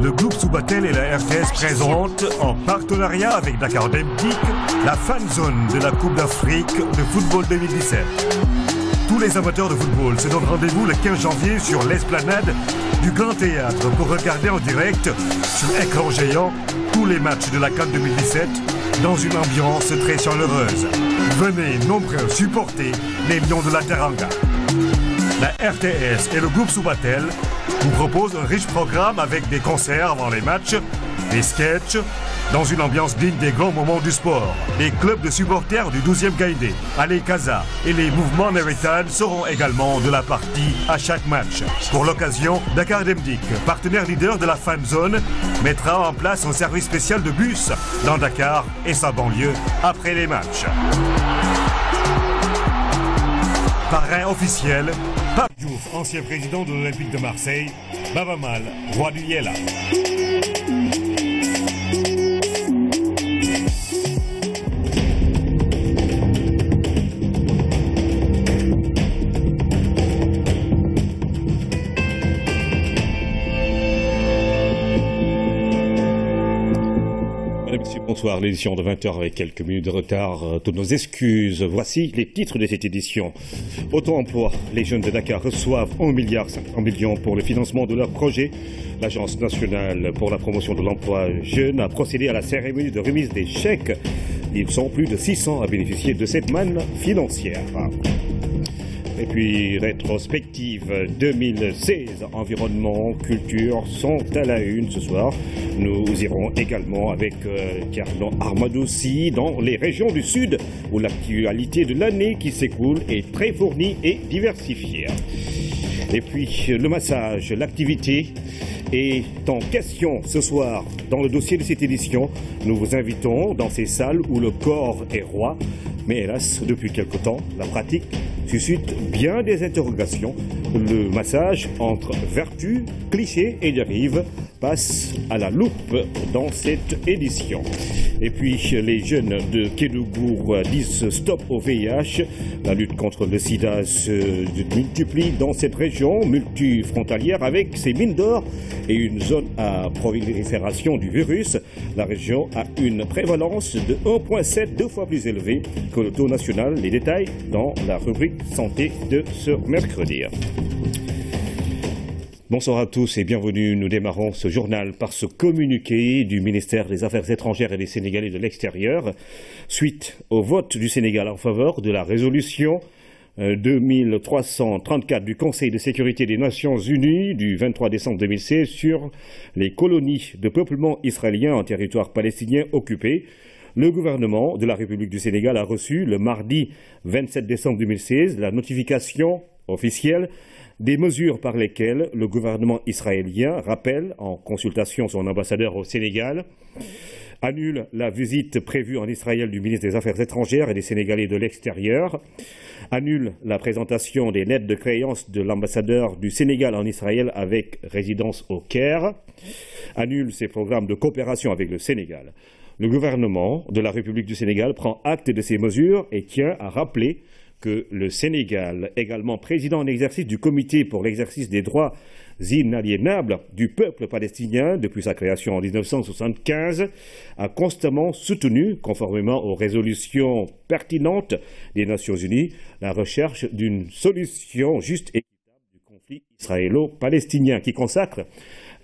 le groupe Subatel et la RTS présentent, en partenariat avec Dakar Demtik, la fan zone de la Coupe d'Afrique de football 2017. Tous les amateurs de football se donnent rendez-vous le 15 janvier sur l'esplanade du Grand Théâtre pour regarder en direct, sur écran géant, tous les matchs de la CAN 2017 dans une ambiance très chaleureuse. Venez nombreux supporter les Lions de la Teranga. La RTS et le groupe Subatel vous proposent un riche programme avec des concerts avant les matchs, des sketchs, dans une ambiance digne des grands moments du sport. Les clubs de supporters du 12e Gaïndé, Ali Kaza et les mouvements Neretan seront également de la partie à chaque match. Pour l'occasion, Dakar Demtik, partenaire leader de la fan zone, mettra en place un service spécial de bus dans Dakar et sa banlieue après les matchs. Parrain officiel, Pape Diouf, ancien président de l'Olympique de Marseille, Baba Mal, roi du Yéla. Bonsoir, l'édition de 20h avec quelques minutes de retard. Toutes nos excuses. Voici les titres de cette édition. Auto-emploi. Les jeunes de Dakar reçoivent 1,5 milliard pour le financement de leur projet. L'Agence nationale pour la promotion de l'emploi jeune a procédé à la cérémonie de remise des chèques. Ils sont plus de 600 à bénéficier de cette manne financière. Et puis, rétrospective 2016, environnement, culture sont à la une ce soir. Nous irons également avec Carlo Armadoussi dans les régions du Sud où l'actualité de l'année qui s'écoule est très fournie et diversifiée. Et puis, le massage, l'activité est en question ce soir. Dans le dossier de cette édition, nous vous invitons dans ces salles où le corps est roi. Mais hélas, depuis quelque temps, la pratique suscite bien des interrogations. Le massage entre vertu, clichés et dérive passe à la loupe dans cette édition. Et puis, les jeunes de Kédougou disent stop au VIH. La lutte contre le sida se multiplie dans cette région multifrontalière avec ses mines d'or et une zone à prolifération du virus. La région a une prévalence de 1,7, 2 fois plus élevée que le taux national. Les détails dans la rubrique santé de ce mercredi. Bonsoir à tous et bienvenue. Nous démarrons ce journal par ce communiqué du ministère des Affaires étrangères et des Sénégalais de l'extérieur suite au vote du Sénégal en faveur de la résolution 2334 du Conseil de sécurité des Nations Unies du 23 décembre 2016 sur les colonies de peuplement israélien en territoire palestinien occupé. Le gouvernement de la République du Sénégal a reçu le mardi 27 décembre 2016 la notification officielle des mesures par lesquelles le gouvernement israélien rappelle, en consultation son ambassadeur au Sénégal, annule la visite prévue en Israël du ministre des Affaires étrangères et des Sénégalais de l'extérieur, annule la présentation des lettres de créance de l'ambassadeur du Sénégal en Israël avec résidence au Caire, annule ses programmes de coopération avec le Sénégal. Le gouvernement de la République du Sénégal prend acte de ces mesures et tient à rappeler que le Sénégal, également président en exercice du Comité pour l'exercice des droits inaliénables du peuple palestinien depuis sa création en 1975, a constamment soutenu, conformément aux résolutions pertinentes des Nations Unies, la recherche d'une solution juste et équitable du conflit israélo-palestinien qui consacre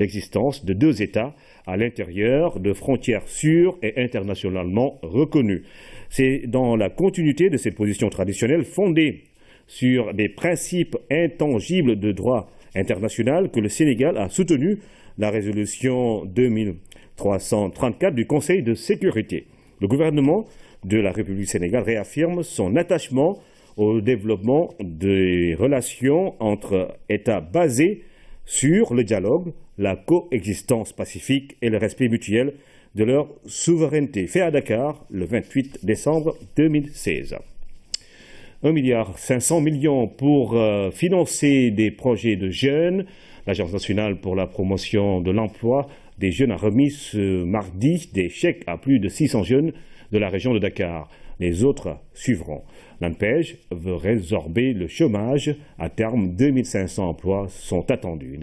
l'existence de 2 États à l'intérieur de frontières sûres et internationalement reconnues. C'est dans la continuité de cette position traditionnelle fondée sur des principes intangibles de droit international que le Sénégal a soutenu la résolution 2334 du Conseil de sécurité. Le gouvernement de la République du Sénégal réaffirme son attachement au développement des relations entre États basés sur le dialogue, la coexistence pacifique et le respect mutuel de leur souveraineté. Fait à Dakar le 28 décembre 2016. 1,5 milliard pour financer des projets de jeunes. L'Agence nationale pour la promotion de l'emploi des jeunes a remis ce mardi des chèques à plus de 600 jeunes de la région de Dakar. Les autres suivront. L'ANPEJ veut résorber le chômage. À terme, 2500 emplois sont attendus.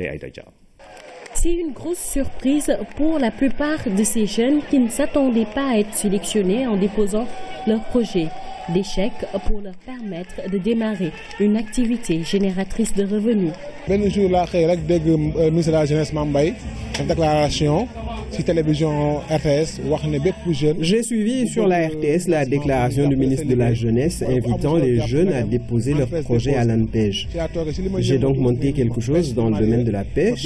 C'est une grosse surprise pour la plupart de ces jeunes qui ne s'attendaient pas à être sélectionnés en déposant leur projet. Des chèques pour leur permettre de démarrer une activité génératrice de revenus. Ben jour là, ministre de la Jeunesse Mambay, une déclaration sur télévision RTS. J'ai suivi sur la RTS la déclaration du ministre de la Jeunesse invitant les jeunes à déposer leurs projets à l'ANPEJ. J'ai donc monté quelque chose dans le domaine de la pêche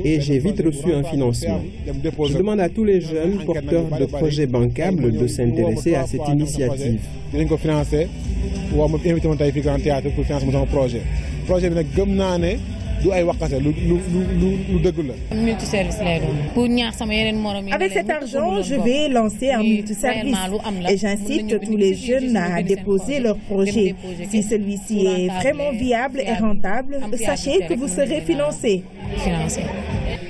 et j'ai vite reçu un financement. Je demande à tous les jeunes porteurs de projets bancables de s'intéresser à cette initiative. Avec cet argent, je vais lancer un multiservice et j'incite tous les jeunes à déposer leur projet. Si celui-ci est vraiment viable et rentable, sachez que vous serez financés.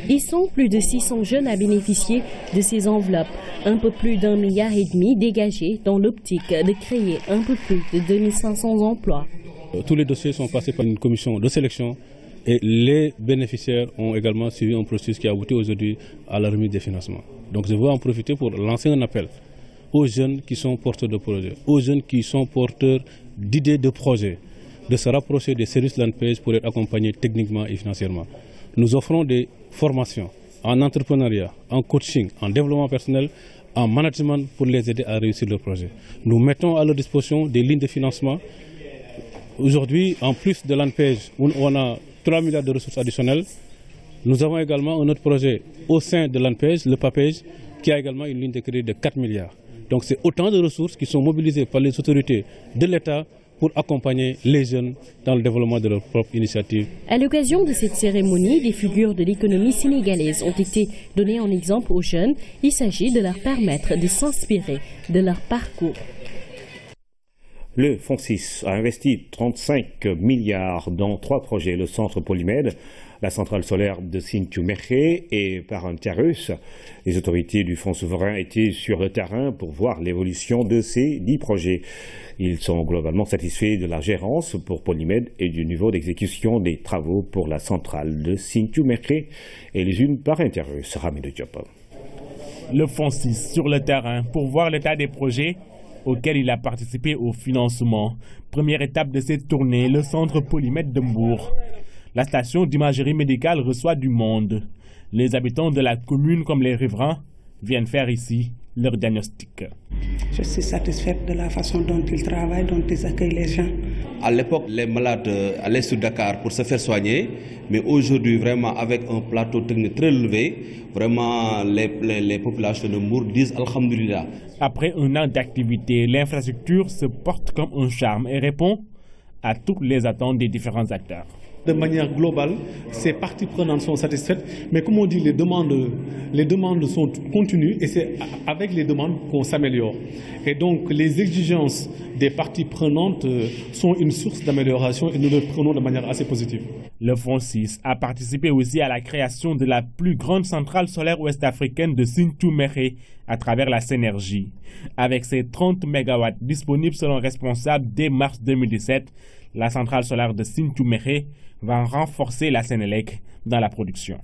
Ils sont plus de 600 jeunes à bénéficier de ces enveloppes. Un peu plus d'1,5 milliard dégagés dans l'optique de créer un peu plus de 2500 emplois. Tous les dossiers sont passés par une commission de sélection et les bénéficiaires ont également suivi un processus qui a abouti aujourd'hui à la remise des financements. Donc je veux en profiter pour lancer un appel aux jeunes qui sont porteurs de projets, aux jeunes qui sont porteurs d'idées de projets, de se rapprocher des services de l'ANPEJ pour être accompagnés techniquement et financièrement. Nous offrons des formations en entrepreneuriat, en coaching, en développement personnel, en management pour les aider à réussir leur projet. Nous mettons à leur disposition des lignes de financement. Aujourd'hui, en plus de l'ANPEJ, on a 3 milliards de ressources additionnelles. Nous avons également un autre projet au sein de l'ANPEJ, le PAPEJ, qui a également une ligne de crédit de 4 milliards. Donc c'est autant de ressources qui sont mobilisées par les autorités de l'État pour accompagner les jeunes dans le développement de leur propre initiative. À l'occasion de cette cérémonie, des figures de l'économie sénégalaise ont été données en exemple aux jeunes. Il s'agit de leur permettre de s'inspirer de leur parcours. Le FONSIS a investi 35 milliards dans 3 projets, le centre Polymède, la centrale solaire de Sinthiou-Mekhe et Parenterus. Les autorités du Fonds souverain étaient sur le terrain pour voir l'évolution de ces 10 projets. Ils sont globalement satisfaits de la gérance pour Polymède et du niveau d'exécution des travaux pour la centrale de Sinthiou-Mekhe et les unes Parenterus. Ramé de Diop. Le FONSIS sur le terrain pour voir l'état des projets auquel il a participé au financement. Première étape de cette tournée, le centre Polymède de Mbour. La station d'imagerie médicale reçoit du monde. Les habitants de la commune comme les riverains viennent faire ici leur diagnostic. Je suis satisfaite de la façon dont ils travaillent, dont ils accueillent les gens. À l'époque, les malades allaient sur Dakar pour se faire soigner, mais aujourd'hui, vraiment, avec un plateau technique très élevé, vraiment, les populations de Mbour disent Alhamdulillah. Après un an d'activité, l'infrastructure se porte comme un charme et répond à toutes les attentes des différents acteurs. De manière globale, ces parties prenantes sont satisfaites, mais comme on dit, les demandes sont continues et c'est avec les demandes qu'on s'améliore. Et donc les exigences des parties prenantes sont une source d'amélioration et nous les prenons de manière assez positive. Le FONSIS a participé aussi à la création de la plus grande centrale solaire ouest-africaine de Sinthiou-Mekhe à travers la Synergie. Avec ses 30 MW disponibles selon responsable dès mars 2017, la centrale solaire de Sinthiou-Mekhe va renforcer la Sénélec dans la production.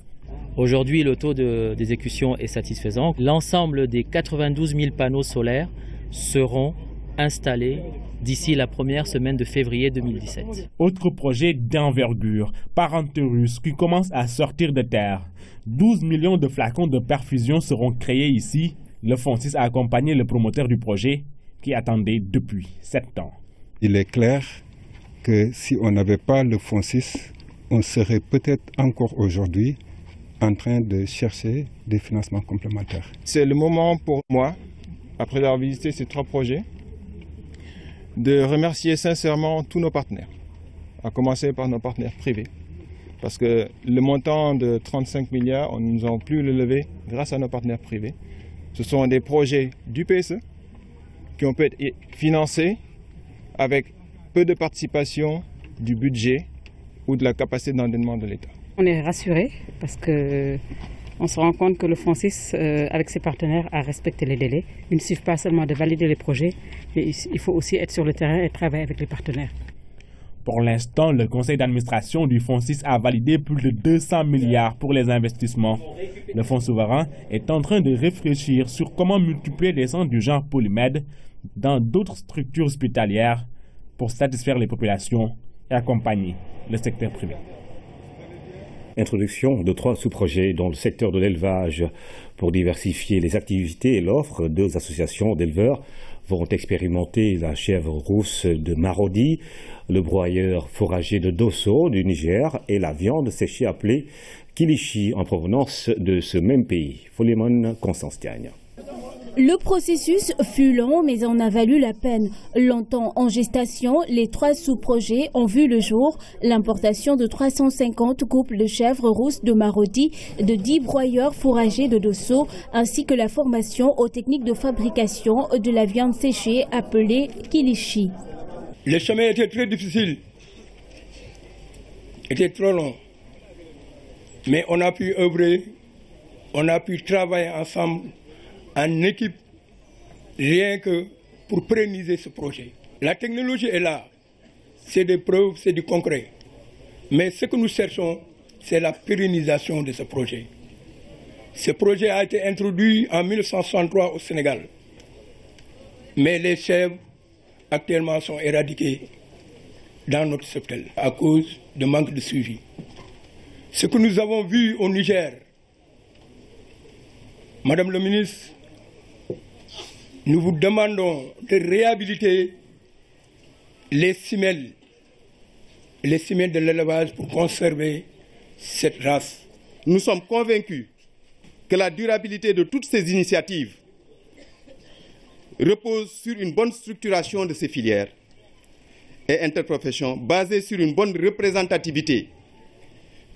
Aujourd'hui, le taux d'exécution est satisfaisant. L'ensemble des 92 000 panneaux solaires seront installés d'ici la première semaine de février 2017. Autre projet d'envergure, Parenterus, qui commence à sortir de terre. 12 millions de flacons de perfusion seront créés ici. Le FONSIS a accompagné le promoteur du projet qui attendait depuis 7 ans. Il est clair que si on n'avait pas le FONSIS, on serait peut-être encore aujourd'hui en train de chercher des financements complémentaires. C'est le moment pour moi, après avoir visité ces 3 projets, de remercier sincèrement tous nos partenaires, à commencer par nos partenaires privés. Parce que le montant de 35 milliards, nous n'avons pu le lever grâce à nos partenaires privés. Ce sont des projets du PSE qui ont pu être financés avec peu de participation du budget ou de la capacité d'endettement de l'État. On est rassurés parce qu'on se rend compte que le FONSIS, avec ses partenaires, a respecté les délais. Il ne suffit pas seulement de valider les projets, mais il faut aussi être sur le terrain et travailler avec les partenaires. Pour l'instant, le conseil d'administration du FONSIS a validé plus de 200 milliards pour les investissements. Le Fonds souverain est en train de réfléchir sur comment multiplier les centres du genre Polymed dans d'autres structures hospitalières pour satisfaire les populations et accompagner le secteur privé. Introduction de 3 sous-projets dans le secteur de l'élevage. Pour diversifier les activités et l'offre, 2 associations d'éleveurs vont expérimenter la chèvre rousse de Marodi, le broyeur fourrager de Dosso du Niger et la viande séchée appelée Kilichi en provenance de ce même pays. Folimon Constance Diagne. Le processus fut long mais en a valu la peine. Longtemps en gestation, les 3 sous-projets ont vu le jour. L'importation de 350 couples de chèvres rousses de Marodi, de 10 broyeurs fourragers de Dosso, ainsi que la formation aux techniques de fabrication de la viande séchée appelée Kilichi. Le chemin était très difficile, était trop long. Mais on a pu œuvrer, on a pu travailler ensemble en équipe, rien que pour pérenniser ce projet. La technologie est là, c'est des preuves, c'est du concret. Mais ce que nous cherchons, c'est la pérennisation de ce projet. Ce projet a été introduit en 1963 au Sénégal. Mais les chèvres actuellement sont éradiquées dans notre cheptel à cause de manque de suivi. Ce que nous avons vu au Niger, Madame le ministre, nous vous demandons de réhabiliter les semelles de l'élevage pour conserver cette race. Nous sommes convaincus que la durabilité de toutes ces initiatives repose sur une bonne structuration de ces filières et interprofessions basée sur une bonne représentativité,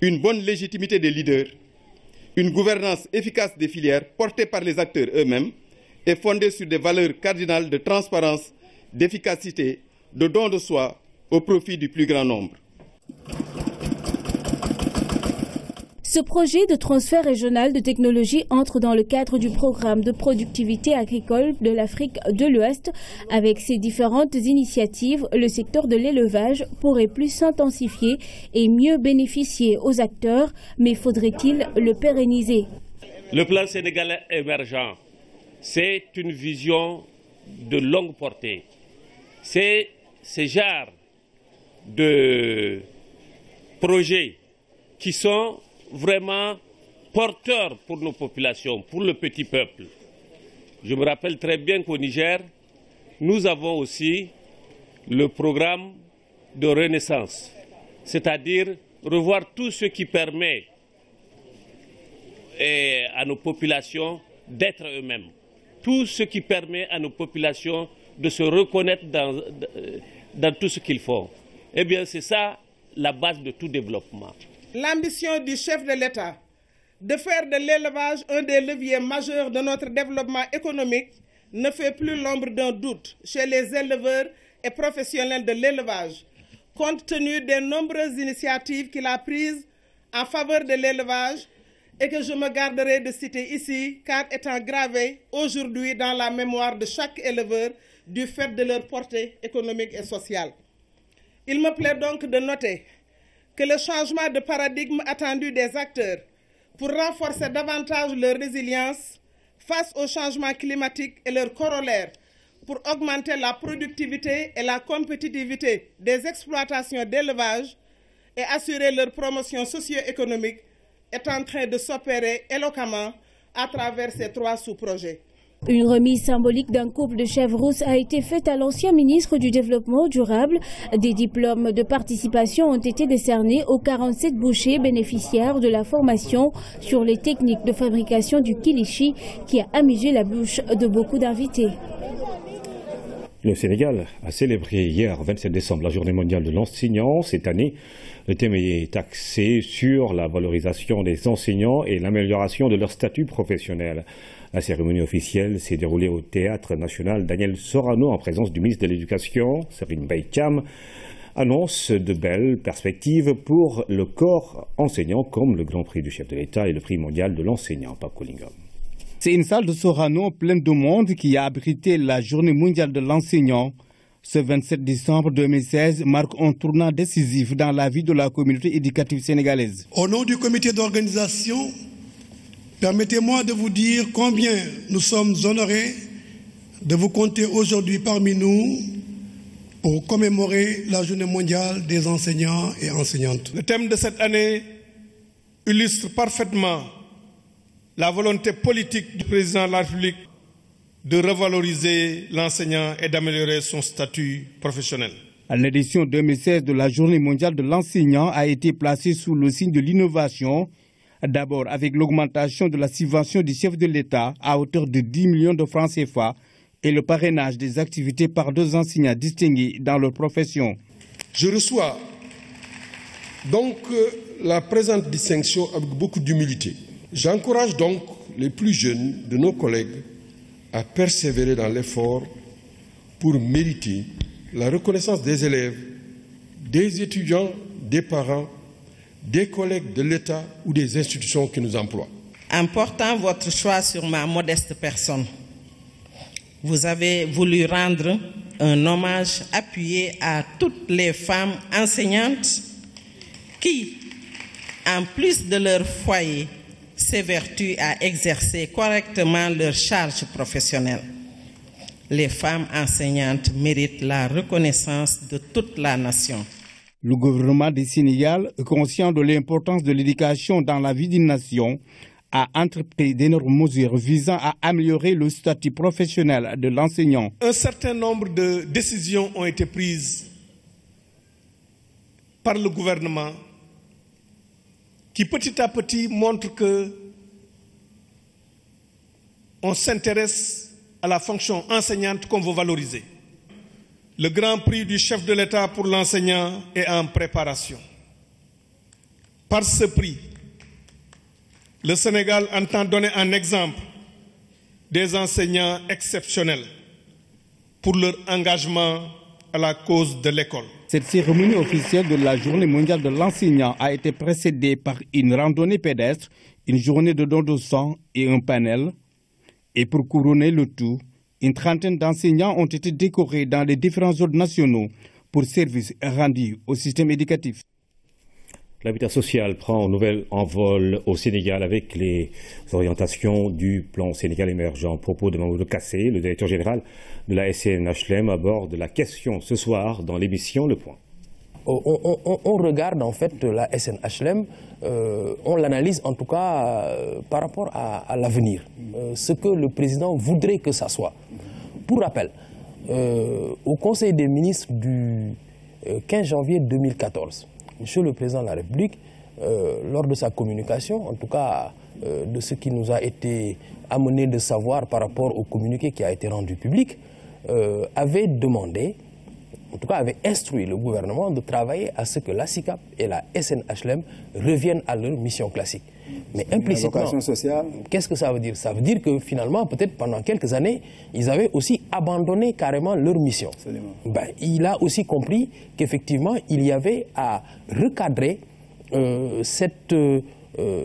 une bonne légitimité des leaders, une gouvernance efficace des filières portée par les acteurs eux-mêmes et fondée sur des valeurs cardinales de transparence, d'efficacité, de don de soi au profit du plus grand nombre. Ce projet de transfert régional de technologie entre dans le cadre du programme de productivité agricole de l'Afrique de l'Ouest. Avec ces différentes initiatives, le secteur de l'élevage pourrait plus s'intensifier et mieux bénéficier aux acteurs, mais faudrait-il le pérenniser? Le plan sénégalais émergent, c'est une vision de longue portée. C'est ce genre de projets qui sont vraiment porteurs pour nos populations, pour le petit peuple. Je me rappelle très bien qu'au Niger, nous avons aussi le programme de renaissance, c'est-à-dire revoir tout ce qui permet à nos populations d'être eux-mêmes, tout ce qui permet à nos populations de se reconnaître dans tout ce qu'ils font. Eh bien, c'est ça la base de tout développement. L'ambition du chef de l'État de faire de l'élevage un des leviers majeurs de notre développement économique ne fait plus l'ombre d'un doute chez les éleveurs et professionnels de l'élevage, compte tenu des nombreuses initiatives qu'il a prises en faveur de l'élevage et que je me garderai de citer ici, car étant gravées aujourd'hui dans la mémoire de chaque éleveur du fait de leur portée économique et sociale. Il me plaît donc de noter que le changement de paradigme attendu des acteurs pour renforcer davantage leur résilience face au changement climatique et leurs corollaires, pour augmenter la productivité et la compétitivité des exploitations d'élevage et assurer leur promotion socio-économique, est en train de s'opérer éloquemment à travers ces 3 sous-projets. Une remise symbolique d'un couple de chèvres rousses a été faite à l'ancien ministre du Développement durable. Des diplômes de participation ont été décernés aux 47 bouchers bénéficiaires de la formation sur les techniques de fabrication du kilichi qui a amusé la bouche de beaucoup d'invités. Le Sénégal a célébré hier, 27 décembre, la journée mondiale de l'enseignant. Cette année, le thème est axé sur la valorisation des enseignants et l'amélioration de leur statut professionnel. La cérémonie officielle s'est déroulée au Théâtre national Daniel Sorano en présence du ministre de l'Éducation, Serine Baïkam, annonce de belles perspectives pour le corps enseignant comme le Grand Prix du chef de l'État et le Prix mondial de l'enseignant, Pape Kolingam. C'est une salle de Sorano pleine de monde qui a abrité la journée mondiale de l'enseignant. Ce 27 décembre 2016 marque un tournant décisif dans la vie de la communauté éducative sénégalaise. Au nom du comité d'organisation, permettez-moi de vous dire combien nous sommes honorés de vous compter aujourd'hui parmi nous pour commémorer la Journée mondiale des enseignants et enseignantes. Le thème de cette année illustre parfaitement la volonté politique du président de la République de revaloriser l'enseignant et d'améliorer son statut professionnel. L'édition 2016 de la Journée mondiale de l'enseignant a été placée sous le signe de l'innovation, d'abord avec l'augmentation de la subvention du chef de l'État à hauteur de 10 millions de francs CFA et le parrainage des activités par 2 enseignants distingués dans leur profession. Je reçois donc la présente distinction avec beaucoup d'humilité. J'encourage donc les plus jeunes de nos collègues à persévérer dans l'effort pour mériter la reconnaissance des élèves, des étudiants, des parents, des collègues de l'État ou des institutions qui nous emploient. En portant votre choix sur ma modeste personne, vous avez voulu rendre un hommage appuyé à toutes les femmes enseignantes qui, en plus de leur foyer, s'évertuent à exercer correctement leurs charges professionnelles. Les femmes enseignantes méritent la reconnaissance de toute la nation. Le gouvernement du Sénégal, conscient de l'importance de l'éducation dans la vie d'une nation, a entrepris d'énormes mesures visant à améliorer le statut professionnel de l'enseignant. Un certain nombre de décisions ont été prises par le gouvernement qui petit à petit montrent que on s'intéresse à la fonction enseignante qu'on veut valoriser. Le grand prix du chef de l'État pour l'enseignant est en préparation. Par ce prix, le Sénégal entend donner un exemple des enseignants exceptionnels pour leur engagement à la cause de l'école. Cette cérémonie officielle de la Journée mondiale de l'enseignant a été précédée par une randonnée pédestre, une journée de don de sang et un panel. Et pour couronner le tout, une trentaine d'enseignants ont été décorés dans les différents ordres nationaux pour services rendus au système éducatif. L'habitat social prend un nouvel envol au Sénégal avec les orientations du plan Sénégal émergent. Propos de Mamadou Kassé, le directeur général de la SNHLM, aborde la question ce soir dans l'émission Le Point. On regarde en fait la SNHLM, on l'analyse en tout cas par rapport à l'avenir, ce que le président voudrait que ça soit. Pour rappel, au Conseil des ministres du 15 janvier 2014, Monsieur le Président de la République, lors de sa communication, en tout cas de ce qui nous a été amené de savoir par rapport au communiqué qui a été rendu public, avait demandé, en tout cas avait instruit le gouvernement de travailler à ce que la SICAP et la SNHLM reviennent à leur mission classique. Mais implicitement, qu'est-ce que ça veut dire? Ça veut dire que finalement, peut-être pendant quelques années, ils avaient aussi abandonné carrément leur mission. Ben, il a aussi compris qu'effectivement, il y avait à recadrer cette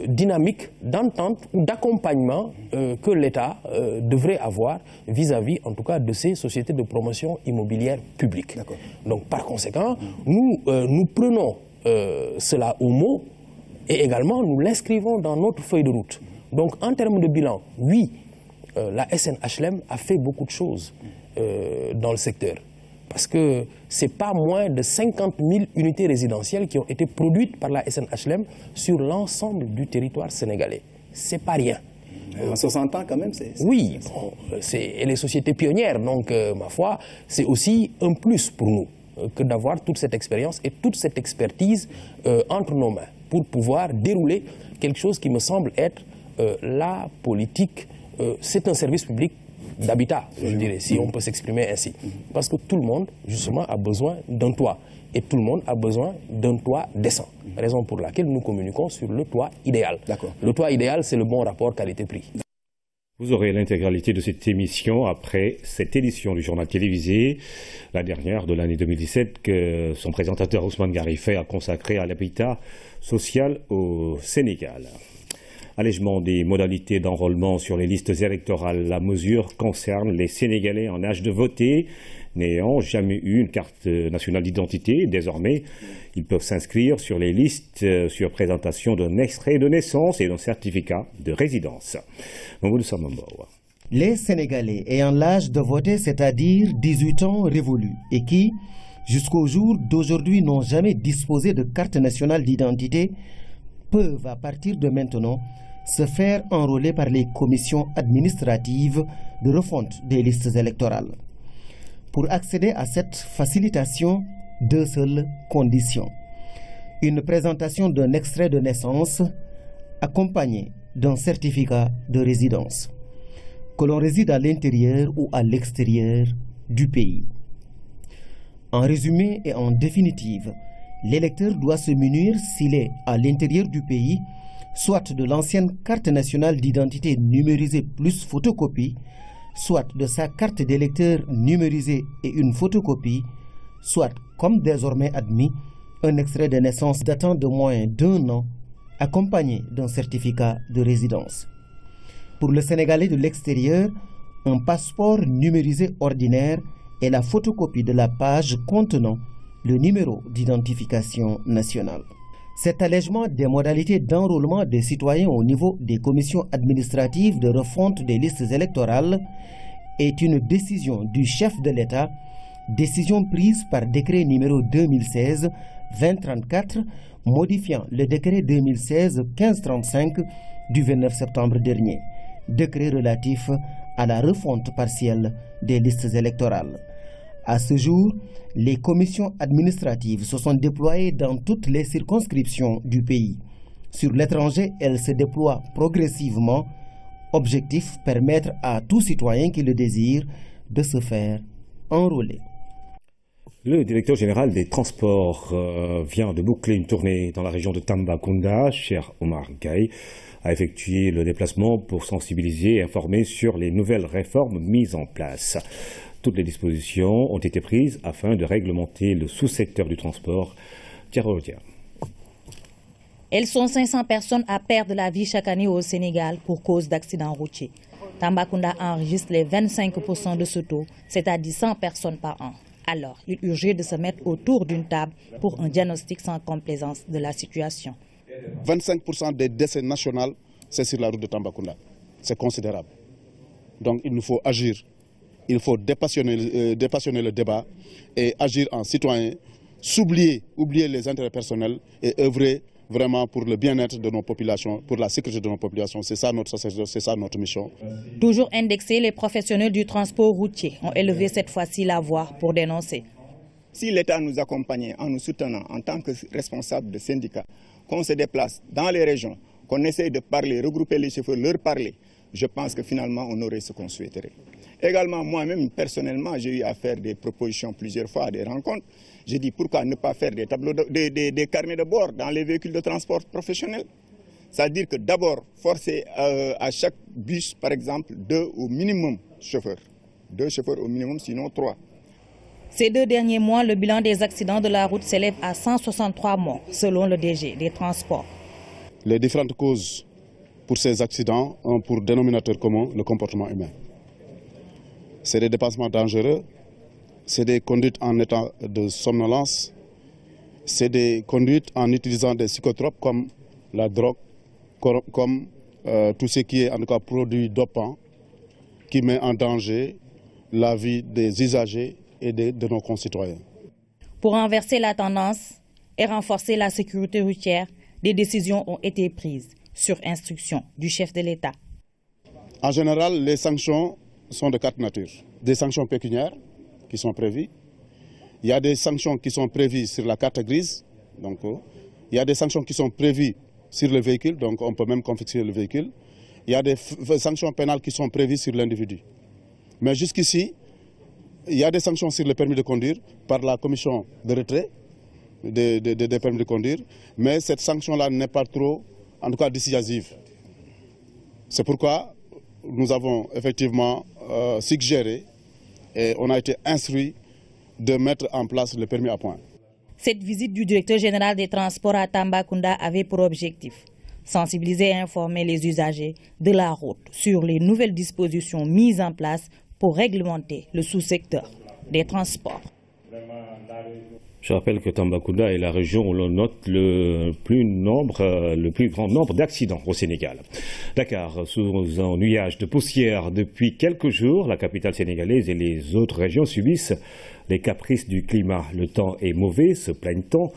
dynamique d'entente ou d'accompagnement que l'État devrait avoir vis-à-vis, en tout cas, de ces sociétés de promotion immobilière publique. Donc, par conséquent, nous prenons cela au mot et également nous l'inscrivons dans notre feuille de route. Donc, en termes de bilan, oui, la SNHLM a fait beaucoup de choses dans le secteur. Parce que ce n'est pas moins de 50 000 unités résidentielles qui ont été produites par la SNHLM sur l'ensemble du territoire sénégalais. Ce n'est pas rien. En 60 ans quand même, oui, bon, et les sociétés pionnières, donc ma foi, c'est aussi un plus pour nous que d'avoir toute cette expérience et toute cette expertise entre nos mains pour pouvoir dérouler quelque chose qui me semble être la politique. C'est un service public d'habitat, je dirais, si on peut s'exprimer ainsi. Parce que tout le monde, justement, a besoin d'un toit. Et tout le monde a besoin d'un toit décent. Raison pour laquelle nous communiquons sur le toit idéal. Le toit idéal, c'est le bon rapport qualité-prix. Vous aurez l'intégralité de cette émission après cette édition du journal télévisé, la dernière de l'année 2017, que son présentateur Ousmane Garifé a consacré à l'habitat social au Sénégal. Allègement des modalités d'enrôlement sur les listes électorales. La mesure concerne les Sénégalais en âge de voter n'ayant jamais eu une carte nationale d'identité. Désormais, ils peuvent s'inscrire sur les listes sur présentation d'un extrait de naissance et d'un certificat de résidence. Les Sénégalais ayant l'âge de voter, c'est-à-dire 18 ans révolus, et qui, jusqu'au jour d'aujourd'hui, n'ont jamais disposé de carte nationale d'identité, peuvent, à partir de maintenant, se faire enrôler par les commissions administratives de refonte des listes électorales. Pour accéder à cette facilitation, deux seules conditions. Une présentation d'un extrait de naissance accompagné d'un certificat de résidence. Que l'on réside à l'intérieur ou à l'extérieur du pays. En résumé et en définitive, l'électeur doit se munir, s'il est à l'intérieur du pays, soit de l'ancienne carte nationale d'identité numérisée plus photocopie, soit de sa carte d'électeur numérisée et une photocopie, soit, comme désormais admis, un extrait de naissance datant de moins d'1 an, accompagné d'un certificat de résidence. Pour le Sénégalais de l'extérieur, un passeport numérisé ordinaire est la photocopie de la page contenant le numéro d'identification nationale. Cet allègement des modalités d'enrôlement des citoyens au niveau des commissions administratives de refonte des listes électorales est une décision du chef de l'État, décision prise par décret numéro 2016-2034, modifiant le décret 2016-1535 du 29 septembre dernier, décret relatif à la refonte partielle des listes électorales. À ce jour, les commissions administratives se sont déployées dans toutes les circonscriptions du pays. Sur l'étranger, elles se déploient progressivement. Objectif, permettre à tout citoyen qui le désire de se faire enrôler. Le directeur général des transports vient de boucler une tournée dans la région de Tambacounda. Cher Omar Gaye a effectué le déplacement pour sensibiliser et informer sur les nouvelles réformes mises en place. Toutes les dispositions ont été prises afin de réglementer le sous-secteur du transport. Elles sont 500 personnes à perdre la vie chaque année au Sénégal pour cause d'accidents routiers. Tambacounda enregistre les 25% de ce taux, c'est-à-dire 100 personnes par an. Alors, il urgeait de se mettre autour d'une table pour un diagnostic sans complaisance de la situation. 25% des décès nationaux, c'est sur la route de Tambacounda. C'est considérable. Donc il nous faut agir. Il faut dépassionner le débat et agir en citoyen, oublier les intérêts personnels et œuvrer vraiment pour le bien-être de nos populations, pour la sécurité de nos populations. C'est ça notre sacerdoce, c'est ça notre mission. Toujours indexés, les professionnels du transport routier ont élevé cette fois-ci la voix pour dénoncer. Si l'État nous accompagnait en nous soutenant en tant que responsable de syndicat, qu'on se déplace dans les régions, qu'on essaye de parler, regrouper les chauffeurs, leur parler, je pense que finalement on aurait ce qu'on souhaiterait. Également, moi-même, personnellement, j'ai eu à faire des propositions plusieurs fois, des rencontres. J'ai dit pourquoi ne pas faire des tableaux des carnets de bord dans les véhicules de transport professionnels. C'est-à-dire que d'abord, forcer à chaque bus, par exemple, 2 au minimum chauffeurs. 2 chauffeurs au minimum, sinon 3. Ces 2 derniers mois, le bilan des accidents de la route s'élève à 163 morts, selon le DG des transports. Les différentes causes pour ces accidents ont pour dénominateur commun le comportement humain. C'est des dépassements dangereux, c'est des conduites en état de somnolence, c'est des conduites en utilisant des psychotropes comme la drogue, comme tout ce qui est en tout cas produit dopant, qui met en danger la vie des usagers et de nos concitoyens. Pour renverser la tendance et renforcer la sécurité routière, des décisions ont été prises sur instruction du chef de l'État. En général, les sanctions sont de 4 natures. Des sanctions pécuniaires qui sont prévues. Il y a des sanctions qui sont prévues sur la carte grise. Donc, il y a des sanctions qui sont prévues sur le véhicule, donc on peut même confisquer le véhicule. Il y a des sanctions pénales qui sont prévues sur l'individu. Mais jusqu'ici, il y a des sanctions sur le permis de conduire par la commission de retrait des permis de conduire, mais cette sanction-là n'est pas trop, en tout cas, dissuasive. C'est pourquoi nous avons effectivement suggéré et on a été instruit de mettre en place le permis à point. Cette visite du directeur général des transports à Tambacounda avait pour objectif sensibiliser et informer les usagers de la route sur les nouvelles dispositions mises en place pour réglementer le sous-secteur des transports. Je rappelle que Tambacounda est la région où l'on note le plus grand nombre d'accidents au Sénégal. Dakar, sous un nuage de poussière depuis quelques jours, la capitale sénégalaise et les autres régions subissent les caprices du climat. Le temps est mauvais, se plaignent-on,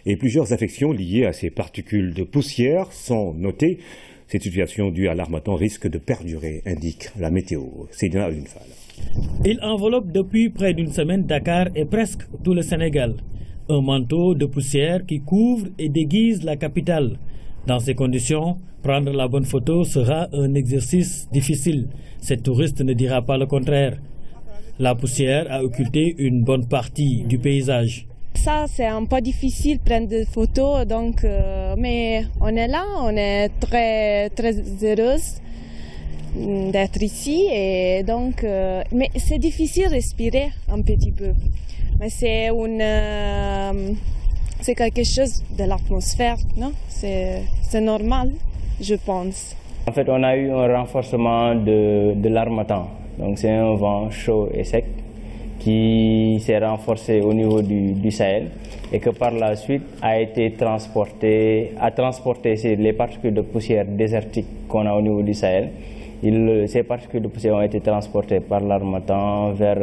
et plusieurs affections liées à ces particules de poussière sont notées. Cette situation due à l'harmattan risque de perdurer, indique la météo. Seydina Alioune-Fall. Il enveloppe depuis près d'une semaine Dakar et presque tout le Sénégal. Un manteau de poussière qui couvre et déguise la capitale. Dans ces conditions, prendre la bonne photo sera un exercice difficile. Cette touriste ne dira pas le contraire. La poussière a occulté une bonne partie du paysage. Ça, c'est un peu difficile de prendre des photos, donc, mais on est là, on est très, très heureuse d'être ici. Et donc, mais c'est difficile de respirer un petit peu. Mais c'est quelque chose de l'atmosphère, non? C'est normal, je pense. En fait, on a eu un renforcement de l'harmattan. Donc c'est un vent chaud et sec qui s'est renforcé au niveau du Sahel et que par la suite a transporté les particules de poussière désertique qu'on a au niveau du Sahel. Ces particules de poussière ont été transportées par l'harmattan vers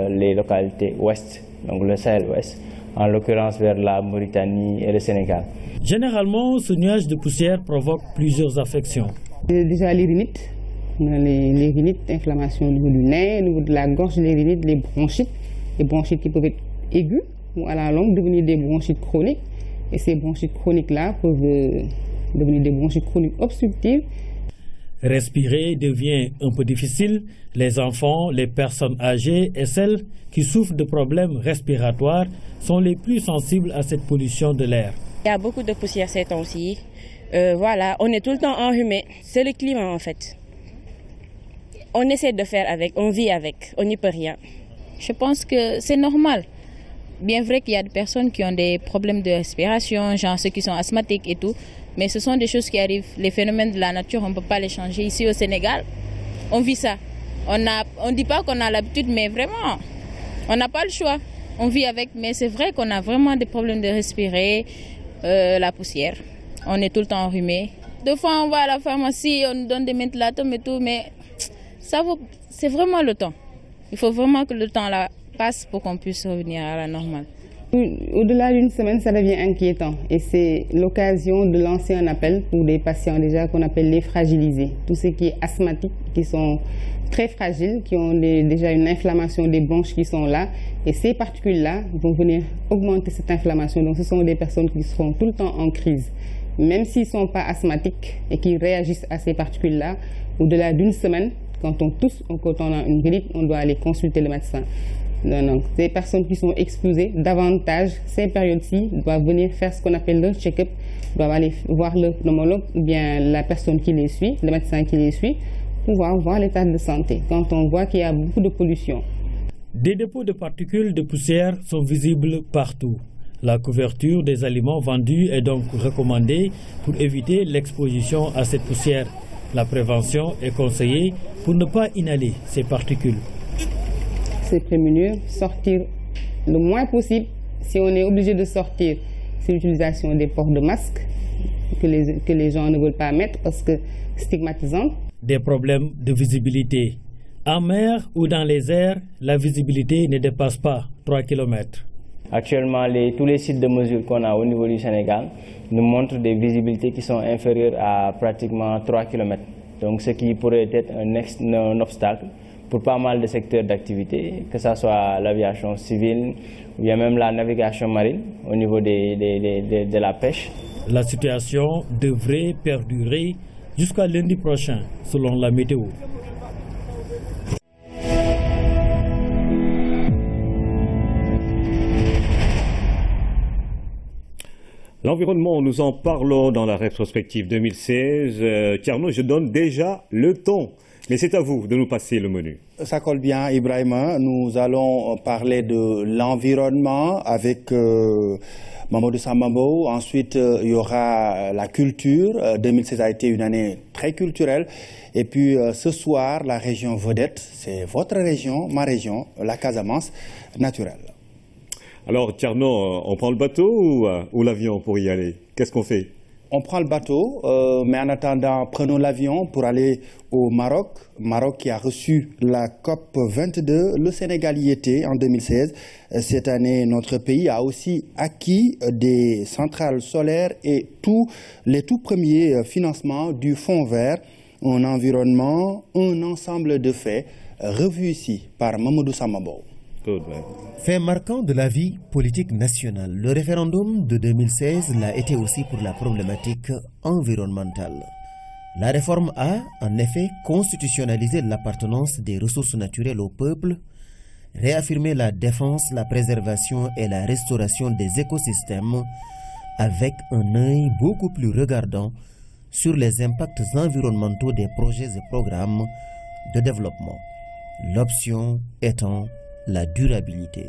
les localités ouest, donc le Sahel ouest, en l'occurrence vers la Mauritanie et le Sénégal. Généralement, ce nuage de poussière provoque plusieurs affections. Déjà les rhinites, les rhinites, inflammation au niveau du nez, au niveau de la gorge, les rhinites, les bronchites qui peuvent être aigus ou à la longue devenir des bronchites chroniques. Et ces bronchites chroniques-là peuvent devenir des bronchites chroniques obstructives. Respirer devient un peu difficile. Les enfants, les personnes âgées et celles qui souffrent de problèmes respiratoires sont les plus sensibles à cette pollution de l'air. Il y a beaucoup de poussière ces temps-ci. Voilà, on est tout le temps enrhumé. C'est le climat en fait. On essaie de faire avec, on vit avec, on n'y peut rien. Je pense que c'est normal. Bien vrai qu'il y a des personnes qui ont des problèmes de respiration, genre ceux qui sont asthmatiques et tout, mais ce sont des choses qui arrivent. Les phénomènes de la nature, on ne peut pas les changer. Ici au Sénégal, on vit ça. On ne dit pas qu'on a l'habitude, mais vraiment, on n'a pas le choix. On vit avec, mais c'est vrai qu'on a vraiment des problèmes de respirer, la poussière. On est tout le temps enrhumé. Des fois, on va à la pharmacie, on nous donne des ventilateurs et tout, mais c'est vraiment le temps. Il faut vraiment que le temps là passe pour qu'on puisse revenir à la normale. Au-delà d'une semaine, ça devient inquiétant. Et c'est l'occasion de lancer un appel pour des patients déjà qu'on appelle les fragilisés. Tous ceux qui sont asthmatiques, qui sont très fragiles, qui ont déjà une inflammation des bronches qui sont là. Et ces particules-là vont venir augmenter cette inflammation. Donc ce sont des personnes qui seront tout le temps en crise. Même s'ils ne sont pas asthmatiques et qui réagissent à ces particules-là, au-delà d'une semaine, quand on tousse ou quand on a une grippe, on doit aller consulter le médecin. Donc, ces personnes qui sont exposées davantage, ces périodes-ci, doivent venir faire ce qu'on appelle le check-up, doivent aller voir le pneumologue ou bien la personne qui les suit, le médecin qui les suit, pour voir l'état de santé, quand on voit qu'il y a beaucoup de pollution. Des dépôts de particules de poussière sont visibles partout. La couverture des aliments vendus est donc recommandée pour éviter l'exposition à cette poussière. La prévention est conseillée pour ne pas inhaler ces particules. C'est prémunir, sortir le moins possible. Si on est obligé de sortir, c'est l'utilisation des ports de masques que les gens ne veulent pas mettre parce que stigmatisant. Des problèmes de visibilité. En mer ou dans les airs, la visibilité ne dépasse pas 3 km. Actuellement, tous les sites de mesure qu'on a au niveau du Sénégal nous montrent des visibilités qui sont inférieures à pratiquement 3 km. Donc ce qui pourrait être un obstacle pour pas mal de secteurs d'activité, que ce soit l'aviation civile, ou bien même la navigation marine au niveau de la pêche. La situation devrait perdurer jusqu'à lundi prochain, selon la météo. L'environnement, nous en parlons dans la rétrospective 2016. Thierno, je donne déjà le ton. Mais c'est à vous de nous passer le menu. Ça colle bien, Ibrahima. Nous allons parler de l'environnement avec Mamadou Sambambo. Ensuite, il y aura la culture. 2016 a été une année très culturelle. Et puis ce soir, la région vedette, c'est votre région, ma région, la Casamance naturelle. Alors, Thierno, on prend le bateau ou l'avion pour y aller? Qu'est-ce qu'on fait? On prend le bateau, mais en attendant, prenons l'avion pour aller au Maroc. Maroc qui a reçu la COP 22. Le Sénégal y était en 2016. Cette année, notre pays a aussi acquis des centrales solaires et les tout premiers financements du Fonds vert, un environnement, un ensemble de faits revus ici par Mamadou Sambambo. Fait marquant de la vie politique nationale, le référendum de 2016 l'a été aussi pour la problématique environnementale. La réforme a, en effet, constitutionnalisé l'appartenance des ressources naturelles au peuple, réaffirmé la défense, la préservation et la restauration des écosystèmes avec un œil beaucoup plus regardant sur les impacts environnementaux des projets et programmes de développement. L'option étant la durabilité.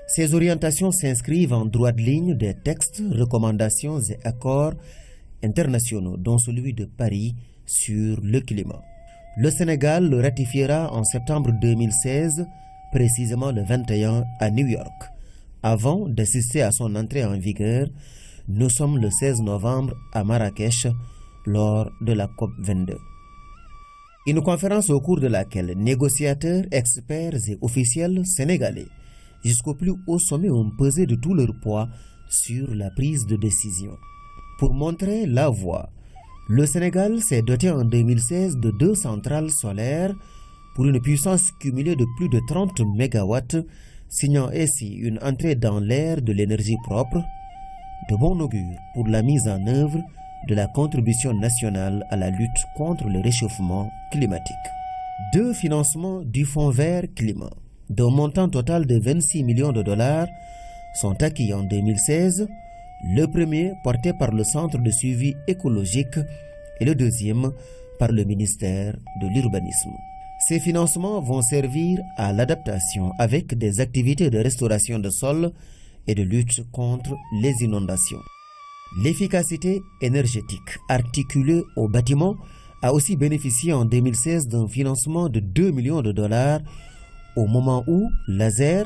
Ces orientations s'inscrivent en droite ligne des textes, recommandations et accords internationaux, dont celui de Paris sur le climat. Le Sénégal le ratifiera en septembre 2016, précisément le 21 à New York. Avant d'assister à son entrée en vigueur, nous sommes le 16 novembre à Marrakech lors de la COP 22. Une conférence au cours de laquelle négociateurs, experts et officiels sénégalais jusqu'au plus haut sommet ont pesé de tout leur poids sur la prise de décision. Pour montrer la voie, le Sénégal s'est doté en 2016 de 2 centrales solaires pour une puissance cumulée de plus de 30 MW, signant ainsi une entrée dans l'ère de l'énergie propre, de bon augure pour la mise en œuvre de la contribution nationale à la lutte contre le réchauffement climatique. 2 financements du Fonds vert climat, d'un montant total de 26 millions de dollars, sont acquis en 2016, le premier porté par le Centre de suivi écologique et le deuxième par le ministère de l'Urbanisme. Ces financements vont servir à l'adaptation avec des activités de restauration de sol et de lutte contre les inondations. L'efficacité énergétique articulée au bâtiment a aussi bénéficié en 2016 d'un financement de 2 millions de dollars au moment où l'ASER,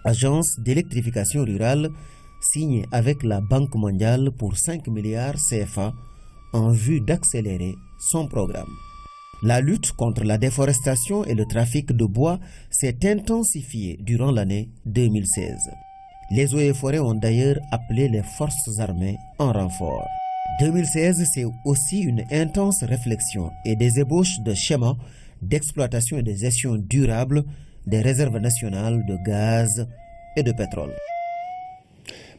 Agence d'électrification rurale, signe avec la Banque mondiale pour 5 milliards CFA en vue d'accélérer son programme. La lutte contre la déforestation et le trafic de bois s'est intensifiée durant l'année 2016. Les eaux et forêts ont d'ailleurs appelé les forces armées en renfort. 2016, c'est aussi une intense réflexion et des ébauches de schémas d'exploitation et de gestion durable des réserves nationales de gaz et de pétrole.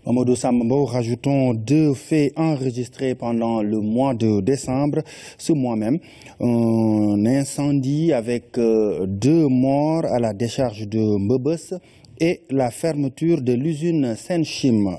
Mamadou Sambambo, rajoutons 2 faits enregistrés pendant le mois de décembre, ce mois même. Un incendie avec 2 morts à la décharge de Mbebes et la fermeture de l'usine Senchim.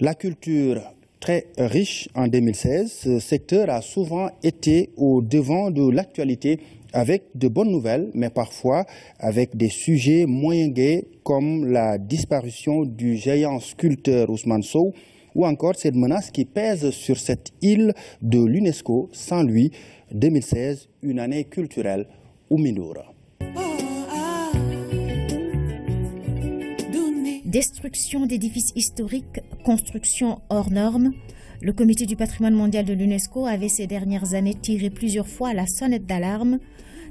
La culture très riche en 2016, ce secteur a souvent été au devant de l'actualité avec de bonnes nouvelles, mais parfois avec des sujets moyen gais comme la disparition du géant sculpteur Ousmane Sow ou encore cette menace qui pèse sur cette île de l'UNESCO. Sans lui, 2016, une année culturelle ou Mindoura. Destruction d'édifices historiques, construction hors normes. Le comité du patrimoine mondial de l'UNESCO avait ces dernières années tiré plusieurs fois la sonnette d'alarme.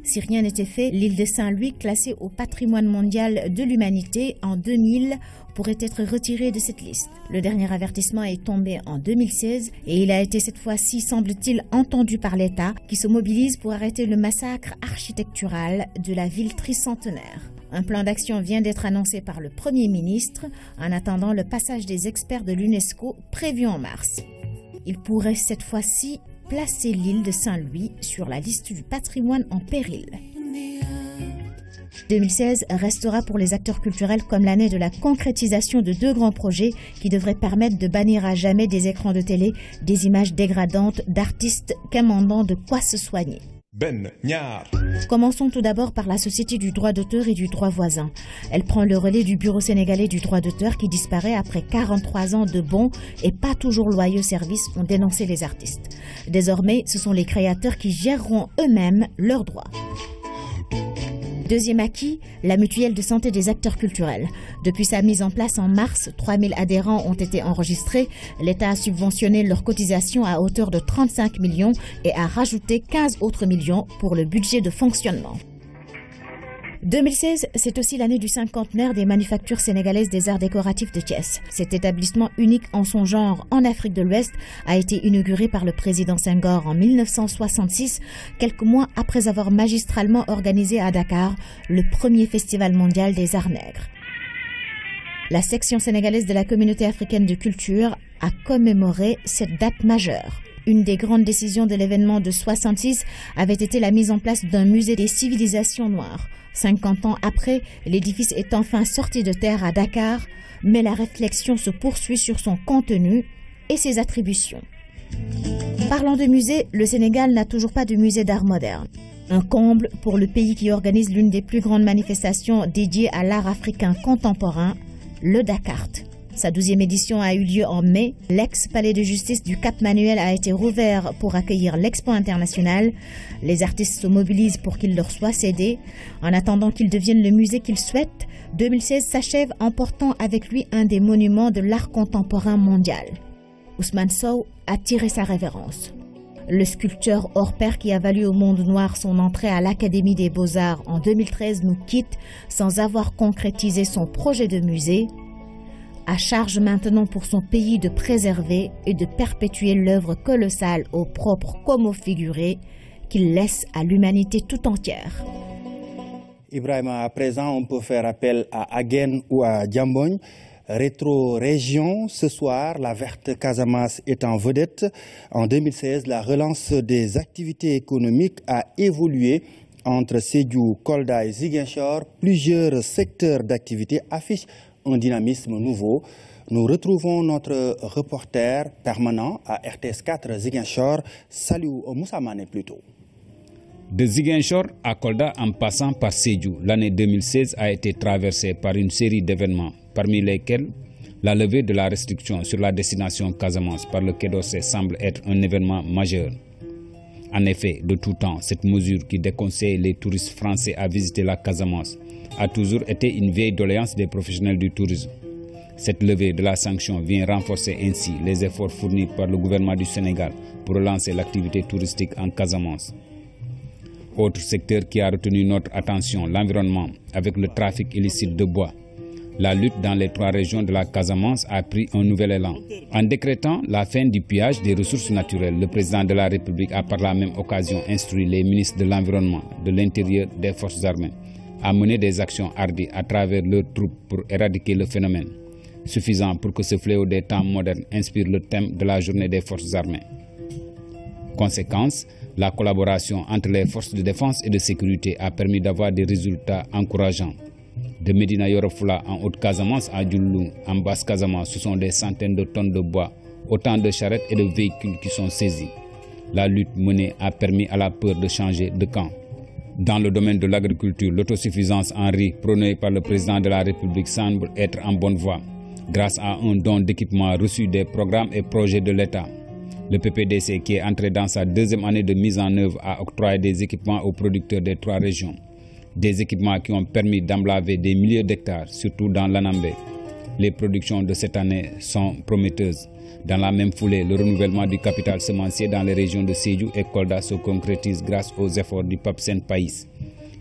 Si rien n'était fait, l'île de Saint-Louis, classée au patrimoine mondial de l'humanité en 2000, pourrait être retirée de cette liste. Le dernier avertissement est tombé en 2016 et il a été cette fois-ci, semble-t-il, entendu par l'État qui se mobilise pour arrêter le massacre architectural de la ville tricentenaire. Un plan d'action vient d'être annoncé par le Premier ministre en attendant le passage des experts de l'UNESCO prévu en mars. Il pourrait cette fois-ci placer l'île de Saint-Louis sur la liste du patrimoine en péril. 2016 restera pour les acteurs culturels comme l'année de la concrétisation de 2 grands projets qui devraient permettre de bannir à jamais des écrans de télé des images dégradantes d'artistes quémandant de quoi se soigner. Commençons tout d'abord par la Société du droit d'auteur et du droit voisin. Elle prend le relais du Bureau sénégalais du droit d'auteur qui disparaît après 43 ans de bons et pas toujours loyaux services, ont dénoncé les artistes. Désormais, ce sont les créateurs qui géreront eux-mêmes leurs droits. Deuxième acquis, la mutuelle de santé des acteurs culturels. Depuis sa mise en place en mars, 3000 adhérents ont été enregistrés. L'État a subventionné leurs cotisations à hauteur de 35 millions et a rajouté 15 autres millions pour le budget de fonctionnement. 2016, c'est aussi l'année du cinquantenaire des manufactures sénégalaises des arts décoratifs de Thiès. Cet établissement unique en son genre en Afrique de l'Ouest a été inauguré par le président Senghor en 1966, quelques mois après avoir magistralement organisé à Dakar le premier festival mondial des arts nègres. La section sénégalaise de la communauté africaine de culture a commémoré cette date majeure. Une des grandes décisions de l'événement de 66 avait été la mise en place d'un musée des civilisations noires. 50 ans après, l'édifice est enfin sorti de terre à Dakar, mais la réflexion se poursuit sur son contenu et ses attributions. Parlant de musée, le Sénégal n'a toujours pas de musée d'art moderne. Un comble pour le pays qui organise l'une des plus grandes manifestations dédiées à l'art africain contemporain, le Dakar. Sa 12e édition a eu lieu en mai. L'ex-palais de justice du Cap Manuel a été rouvert pour accueillir l'Expo internationale. Les artistes se mobilisent pour qu'il leur soit cédé. En attendant qu'il devienne le musée qu'ils souhaitent, 2016 s'achève en portant avec lui un des monuments de l'art contemporain mondial. Ousmane Sow a tiré sa révérence. Le sculpteur hors pair qui a valu au monde noir son entrée à l'Académie des Beaux-Arts en 2013 nous quitte sans avoir concrétisé son projet de musée. À charge maintenant pour son pays de préserver et de perpétuer l'œuvre colossale au propre comme au figuré qu'il laisse à l'humanité tout entière. Ibrahima, à présent, on peut faire appel à Agen ou à Diambogne. Rétro-région, ce soir, la verte Casamance est en vedette. En 2016, la relance des activités économiques a évolué entre Sédhiou, Kolda et Ziguinchor. Plusieurs secteurs d'activité affichent un dynamisme nouveau. Nous retrouvons notre reporter permanent à RTS 4 Ziguinchor, Saliou Moussamane plutôt. De Ziguinchor à Kolda en passant par Sédhiou, l'année 2016 a été traversée par une série d'événements, parmi lesquels la levée de la restriction sur la destination Casamance par le Quai d'Orsay semble être un événement majeur. En effet, de tout temps, cette mesure qui déconseille les touristes français à visiter la Casamance a toujours été une vieille doléance des professionnels du tourisme. Cette levée de la sanction vient renforcer ainsi les efforts fournis par le gouvernement du Sénégal pour relancer l'activité touristique en Casamance. Autre secteur qui a retenu notre attention, l'environnement, avec le trafic illicite de bois. La lutte dans les 3 régions de la Casamance a pris un nouvel élan. En décrétant la fin du pillage des ressources naturelles, le président de la République a par la même occasion instruit les ministres de l'Environnement, de l'Intérieur, des Forces armées à mener des actions hardies à travers leurs troupes pour éradiquer le phénomène, suffisant pour que ce fléau des temps modernes inspire le thème de la journée des Forces armées. Conséquence, la collaboration entre les forces de défense et de sécurité a permis d'avoir des résultats encourageants. De Médina Yoro Fula en Haute-Casamance à Djoulou, en Basse-Casamance, ce sont des centaines de tonnes de bois, autant de charrettes et de véhicules qui sont saisis. La lutte menée a permis à la peur de changer de camp. Dans le domaine de l'agriculture, l'autosuffisance en riz prônée par le président de la République semble être en bonne voie, grâce à un don d'équipements reçu des programmes et projets de l'État. Le PPDC, qui est entré dans sa 2e année de mise en œuvre, a octroyé des équipements aux producteurs des 3 régions. Des équipements qui ont permis d'emblaver des milliers d'hectares, surtout dans l'Anambé. Les productions de cette année sont prometteuses. Dans la même foulée, le renouvellement du capital semencier dans les régions de Sédhiou et Kolda se concrétise grâce aux efforts du PAPSEN Pays.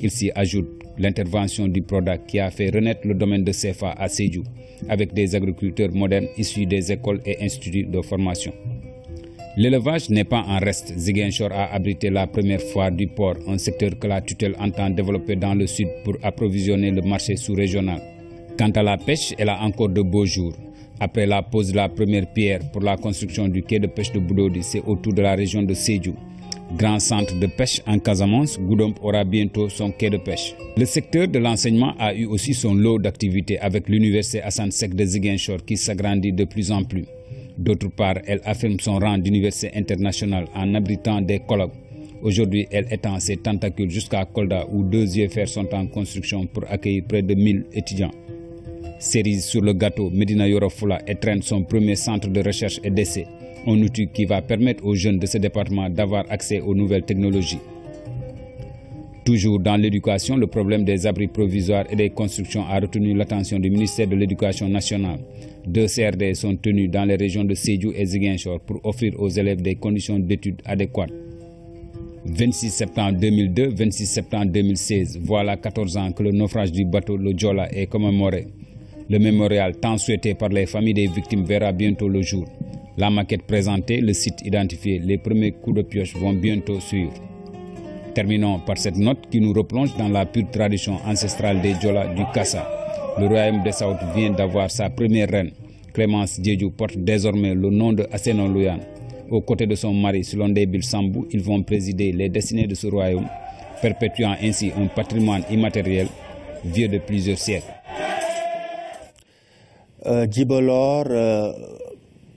Il s'y ajoute l'intervention du PRODAC qui a fait renaître le domaine de CFA à Sédhiou, avec des agriculteurs modernes issus des écoles et instituts de formation. L'élevage n'est pas en reste. Ziguinchor a abrité la première foire du porc, un secteur que la tutelle entend développer dans le sud pour approvisionner le marché sous-régional. Quant à la pêche, elle a encore de beaux jours. Après la pose de la première pierre pour la construction du quai de pêche de Boudodi, c'est autour de la région de Sédhiou. Grand centre de pêche en Casamance, Goudomp aura bientôt son quai de pêche. Le secteur de l'enseignement a eu aussi son lot d'activités avec l'université Assane Seck de Ziguinchor qui s'agrandit de plus en plus. D'autre part, elle affirme son rang d'université internationale en abritant des colloques, Aujourd'hui, elle étend ses tentacules jusqu'à Kolda où 2 UFR sont en construction pour accueillir près de 1000 étudiants. Cerise sur le gâteau, Médina Yoro Fula étrenne son premier centre de recherche et d'essai, un outil qui va permettre aux jeunes de ce département d'avoir accès aux nouvelles technologies. Toujours dans l'éducation, le problème des abris provisoires et des constructions a retenu l'attention du ministère de l'Éducation nationale. 2 CRD sont tenus dans les régions de Sédhiou et Ziguinchor pour offrir aux élèves des conditions d'études adéquates. 26 septembre 2002, 26 septembre 2016, voilà 14 ans que le naufrage du bateau le Joola est commémoré. Le mémorial tant souhaité par les familles des victimes verra bientôt le jour. La maquette présentée, le site identifié, les premiers coups de pioche vont bientôt suivre. Terminons par cette note qui nous replonge dans la pure tradition ancestrale des Joola du Kassa. Le royaume des Saoud vient d'avoir sa première reine. Clémence Diédhiou porte désormais le nom de Assénon Louyane. Aux côtés de son mari Silondé Bil Sambou, ils vont présider les destinées de ce royaume, perpétuant ainsi un patrimoine immatériel vieux de plusieurs siècles. Djibolor,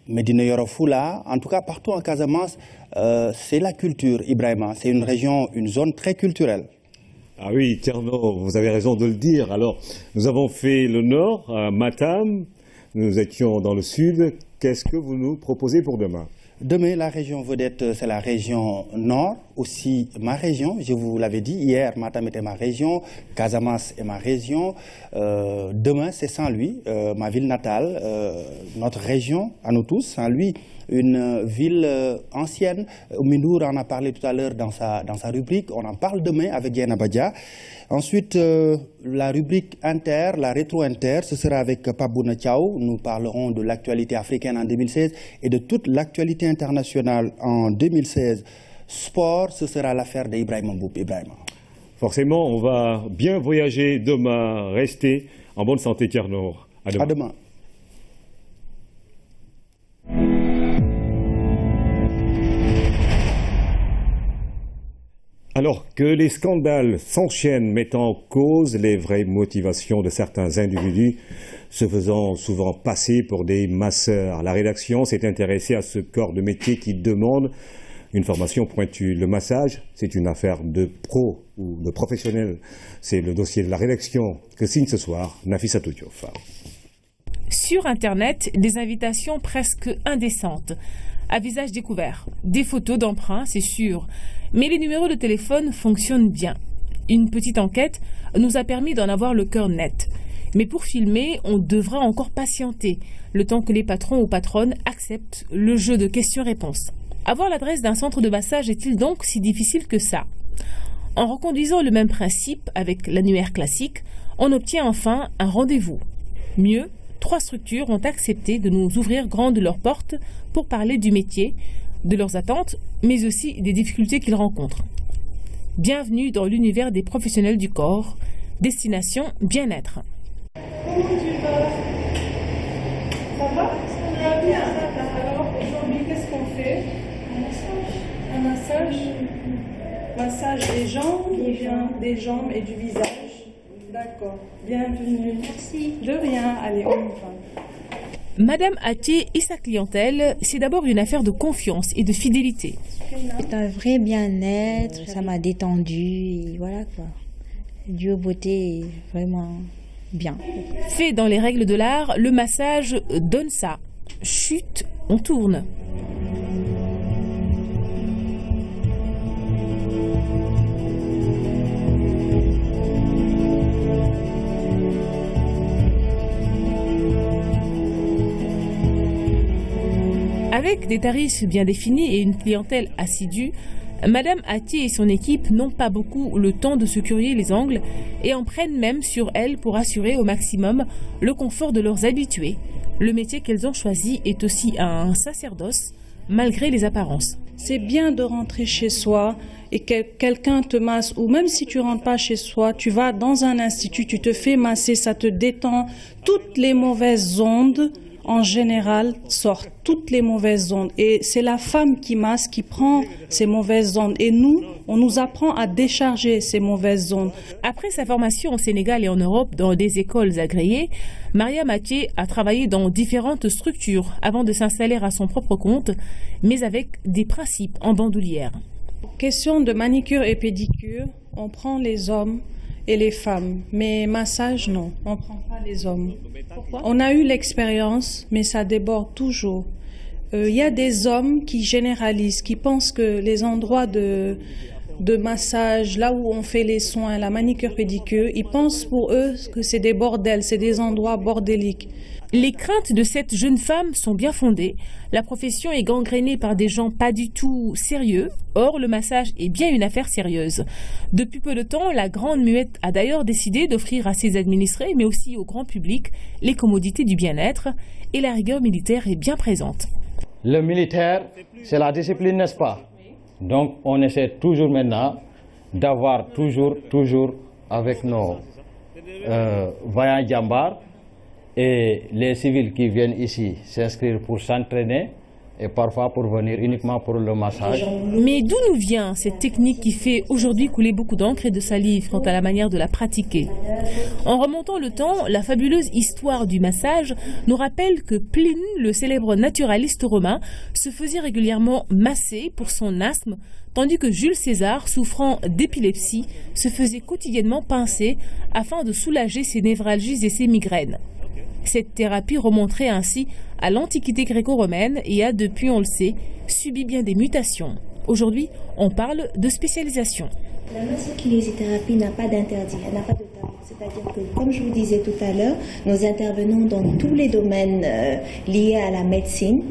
Médina Yoro Fula, en tout cas partout en Casamance, c'est la culture, Ibrahima. C'est une région, une zone très culturelle. Ah oui, Tierno, vous avez raison de le dire. Alors, nous avons fait le nord, à Matam, nous étions dans le sud. Qu'est-ce que vous nous proposez pour demain? Demain, la région vedette, c'est la région nord, aussi ma région. Je vous l'avais dit hier, Matam était ma région, Casamance est ma région. Demain, c'est Saint-Louis, ma ville natale, notre région, à nous tous. Saint-Louis, une ville ancienne. Mindour en a parlé tout à l'heure dans sa rubrique. On en parle demain avec Diana Badia. Ensuite, la rubrique Inter, la rétro-Inter, ce sera avec Pabouna Thiaw. Nous parlerons de l'actualité africaine en 2016 et de toute l'actualité internationale en 2016. Sport, ce sera l'affaire d'Ibrahima Mboup. Ibrahima. Forcément, on va bien voyager demain. Restez en bonne santé, Tierno. À demain. À demain. Alors que les scandales s'enchaînent mettant en cause les vraies motivations de certains individus, se faisant souvent passer pour des masseurs, la rédaction s'est intéressée à ce corps de métier qui demande une formation pointue. Le massage, c'est une affaire de pro ou de professionnel. C'est le dossier de la rédaction que signe ce soir Nafissatou Diouf. Sur Internet, des invitations presque indécentes. À visage découvert. Des photos d'emprunt, c'est sûr. Mais les numéros de téléphone fonctionnent bien. Une petite enquête nous a permis d'en avoir le cœur net. Mais pour filmer, on devra encore patienter, le temps que les patrons ou patronnes acceptent le jeu de questions-réponses. Avoir l'adresse d'un centre de massage est-il donc si difficile que ça? En reconduisant le même principe avec l'annuaire classique, on obtient enfin un rendez-vous. Mieux, 3 structures ont accepté de nous ouvrir grandes leurs portes pour parler du métier, de leurs attentes, mais aussi des difficultés qu'ils rencontrent. Bienvenue dans l'univers des professionnels du corps, destination bien-être. Comment tu vas? Ça va? Ça va bien. Alors aujourd'hui, qu'est-ce qu'on fait? Un massage. Massage des jambes, des jambes et du visage. D'accord. Bienvenue. Merci. De rien. Allez, on y va. Madame Ati et sa clientèle, c'est d'abord une affaire de confiance et de fidélité. C'est un vrai bien-être, ça m'a détendu, et voilà quoi. Dieu beauté est vraiment bien. Fait dans les règles de l'art, le massage donne ça. Chute, on tourne. Avec des tarifs bien définis et une clientèle assidue, Madame Ati et son équipe n'ont pas beaucoup le temps de se curier les angles et en prennent même sur elles pour assurer au maximum le confort de leurs habitués. Le métier qu'elles ont choisi est aussi un sacerdoce, malgré les apparences. C'est bien de rentrer chez soi et que quelqu'un te masse, ou même si tu rentres pas chez soi, tu vas dans un institut, tu te fais masser, ça te détend. Toutes les mauvaises ondes, en général, sortent, toutes les mauvaises ondes. Et c'est la femme qui masse, qui prend ces mauvaises ondes. Et nous, on nous apprend à décharger ces mauvaises ondes. Après sa formation au Sénégal et en Europe dans des écoles agréées, Maria Mathieu a travaillé dans différentes structures avant de s'installer à son propre compte, mais avec des principes en bandoulière. Question de manicure et pédicure, on prend les hommes et les femmes, mais massage, non, on ne prend pas les hommes. Pourquoi? On a eu l'expérience, mais ça déborde toujours. Il y a des hommes qui généralisent, qui pensent que les endroits de massage, là où on fait les soins, la manicure pédicure, ils pensent pour eux que c'est des bordels, c'est des endroits bordéliques. Les craintes de cette jeune femme sont bien fondées. La profession est gangrénée par des gens pas du tout sérieux. Or, le massage est bien une affaire sérieuse. Depuis peu de temps, la Grande Muette a d'ailleurs décidé d'offrir à ses administrés, mais aussi au grand public, les commodités du bien-être. Et la rigueur militaire est bien présente. Le militaire, c'est la discipline, n'est-ce pas? Donc, on essaie toujours maintenant d'avoir toujours avec nos vaillants djambars et les civils qui viennent ici s'inscrire pour s'entraîner et parfois pour venir uniquement pour le massage. Mais d'où nous vient cette technique qui fait aujourd'hui couler beaucoup d'encre et de salive quant à la manière de la pratiquer? En remontant le temps, la fabuleuse histoire du massage nous rappelle que Pline, le célèbre naturaliste romain, se faisait régulièrement masser pour son asthme, tandis que Jules César, souffrant d'épilepsie, se faisait quotidiennement pincer afin de soulager ses névralgies et ses migraines. Cette thérapie remonterait ainsi à l'Antiquité gréco-romaine et a depuis, on le sait, subi bien des mutations. Aujourd'hui, on parle de spécialisation. La massokinésithérapie n'a pas d'interdit, elle n'a pas de tabou. C'est-à-dire que, comme je vous disais tout à l'heure, nous intervenons dans tous les domaines liés à la médecine.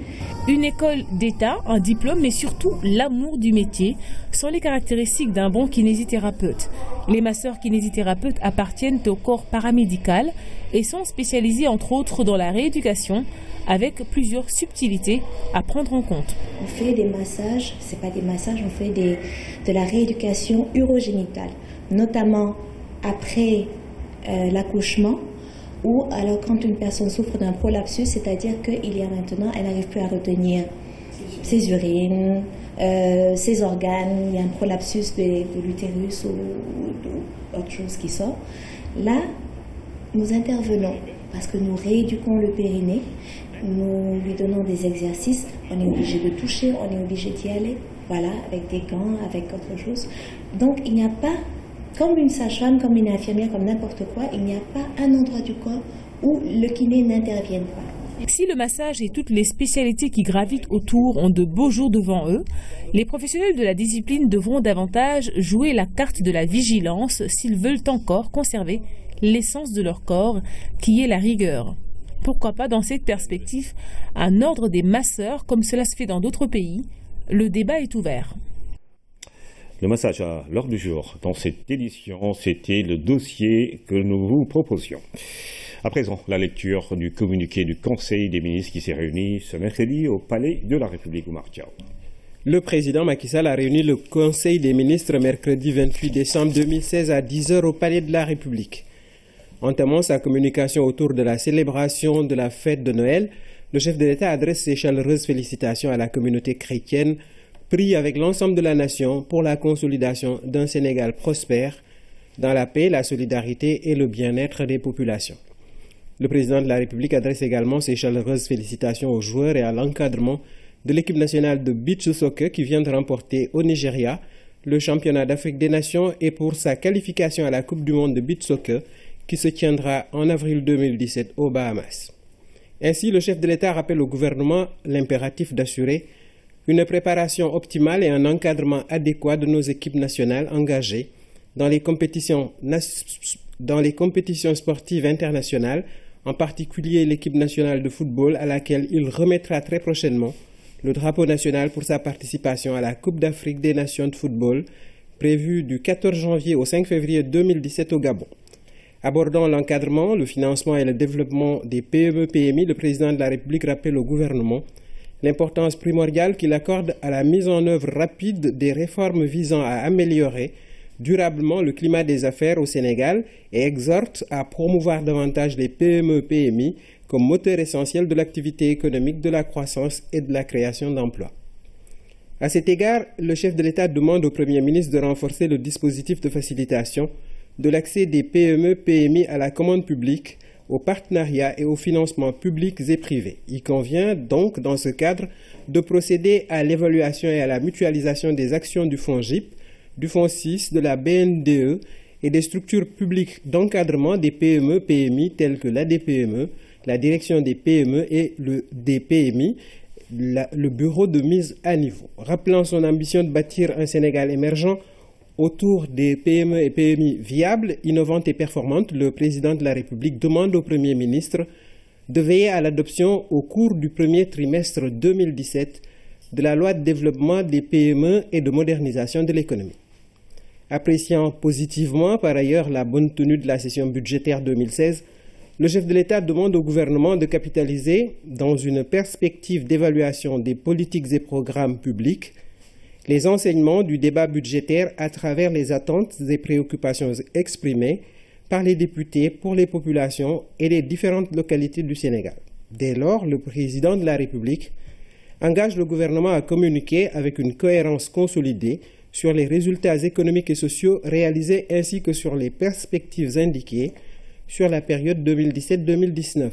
Une école d'État, un diplôme, mais surtout l'amour du métier sont les caractéristiques d'un bon kinésithérapeute. Les masseurs kinésithérapeutes appartiennent au corps paramédical et sont spécialisés entre autres dans la rééducation avec plusieurs subtilités à prendre en compte. On fait des massages, c'est pas des massages, on fait de la rééducation urogénitale, notamment après l'accouchement, ou alors quand une personne souffre d'un prolapsus, c'est-à-dire qu'il y a maintenant, elle n'arrive plus à retenir ses urines, ses organes, il y a un prolapsus de l'utérus ou autre chose qui sort. Là, nous intervenons parce que nous rééduquons le périnée, nous lui donnons des exercices, on est obligé de toucher, on est obligé d'y aller, voilà, avec des gants, avec autre chose. Donc il n'y a pas, comme une sage-femme, comme une infirmière, comme n'importe quoi, il n'y a pas un endroit du corps où le kiné n'intervienne pas. Si le massage et toutes les spécialités qui gravitent autour ont de beaux jours devant eux, les professionnels de la discipline devront davantage jouer la carte de la vigilance s'ils veulent encore conserver l'essence de leur corps, qui est la rigueur. Pourquoi pas dans cette perspective un ordre des masseurs comme cela se fait dans d'autres pays? Le débat est ouvert. Le massage à l'ordre du jour dans cette édition, c'était le dossier que nous vous proposions. À présent, la lecture du communiqué du Conseil des ministres qui s'est réuni ce mercredi au Palais de la République Oumar Diaw. Le président Macky Sall a réuni le Conseil des ministres mercredi 28 décembre 2016 à 10h au Palais de la République. Entamant sa communication autour de la célébration de la fête de Noël, le chef de l'État adresse ses chaleureuses félicitations à la communauté chrétienne, prie avec l'ensemble de la nation pour la consolidation d'un Sénégal prospère, dans la paix, la solidarité et le bien-être des populations. Le président de la République adresse également ses chaleureuses félicitations aux joueurs et à l'encadrement de l'équipe nationale de beach soccer qui vient de remporter au Nigeria le championnat d'Afrique des Nations et pour sa qualification à la Coupe du monde de beach soccer qui se tiendra en avril 2017 aux Bahamas. Ainsi, le chef de l'État rappelle au gouvernement l'impératif d'assurer une préparation optimale et un encadrement adéquat de nos équipes nationales engagées dans les compétitions sportives internationales, en particulier l'équipe nationale de football à laquelle il remettra très prochainement le drapeau national pour sa participation à la Coupe d'Afrique des Nations de football, prévue du 14 janvier au 5 février 2017 au Gabon. Abordant l'encadrement, le financement et le développement des PME-PMI, le président de la République rappelle au gouvernement l'importance primordiale qu'il accorde à la mise en œuvre rapide des réformes visant à améliorer durablement le climat des affaires au Sénégal et exhorte à promouvoir davantage les PME-PMI comme moteur essentiel de l'activité économique, de la croissance et de la création d'emplois. À cet égard, le chef de l'État demande au Premier ministre de renforcer le dispositif de facilitation de l'accès des PME-PMI à la commande publique aux partenariats et aux financements publics et privés. Il convient donc, dans ce cadre, de procéder à l'évaluation et à la mutualisation des actions du FONGIP, du FONSIS, de la BNDE et des structures publiques d'encadrement des PME-PMI telles que l'ADPME, la direction des PME et le DPMI, le bureau de mise à niveau. Rappelant son ambition de bâtir un Sénégal émergent autour des PME et PMI viables, innovantes et performantes, le président de la République demande au Premier ministre de veiller à l'adoption au cours du premier trimestre 2017 de la loi de développement des PME et de modernisation de l'économie. Appréciant positivement par ailleurs la bonne tenue de la session budgétaire 2016, le chef de l'État demande au gouvernement de capitaliser, dans une perspective d'évaluation des politiques et programmes publics, les enseignements du débat budgétaire à travers les attentes et préoccupations exprimées par les députés pour les populations et les différentes localités du Sénégal. Dès lors, le président de la République engage le gouvernement à communiquer avec une cohérence consolidée sur les résultats économiques et sociaux réalisés ainsi que sur les perspectives indiquées sur la période 2017-2019.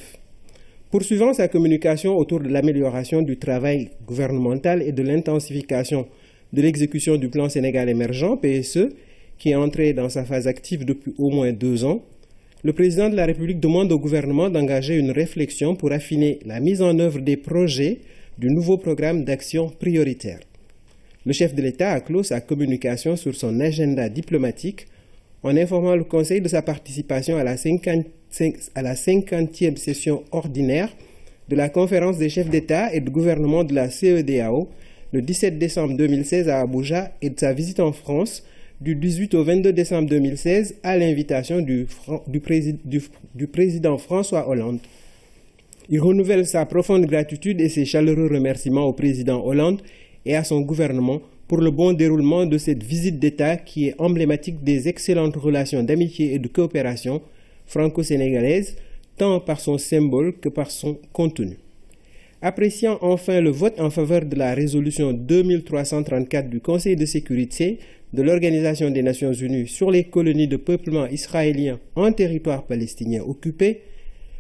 Poursuivant sa communication autour de l'amélioration du travail gouvernemental et de l'intensification de l'exécution du plan Sénégal émergent, PSE, qui est entré dans sa phase active depuis au moins 2 ans, le président de la République demande au gouvernement d'engager une réflexion pour affiner la mise en œuvre des projets du nouveau programme d'action prioritaire. Le chef de l'État a clos sa communication sur son agenda diplomatique en informant le Conseil de sa participation à la 50e session ordinaire de la conférence des chefs d'État et de gouvernement de la CEDEAO le 17 décembre 2016 à Abuja et de sa visite en France du 18 au 22 décembre 2016 à l'invitation du président François Hollande. Il renouvelle sa profonde gratitude et ses chaleureux remerciements au président Hollande et à son gouvernement pour le bon déroulement de cette visite d'État qui est emblématique des excellentes relations d'amitié et de coopération franco-sénégalaises, tant par son symbole que par son contenu. Appréciant enfin le vote en faveur de la résolution 2334 du Conseil de sécurité de l'Organisation des Nations Unies sur les colonies de peuplement israélien en territoire palestinien occupé,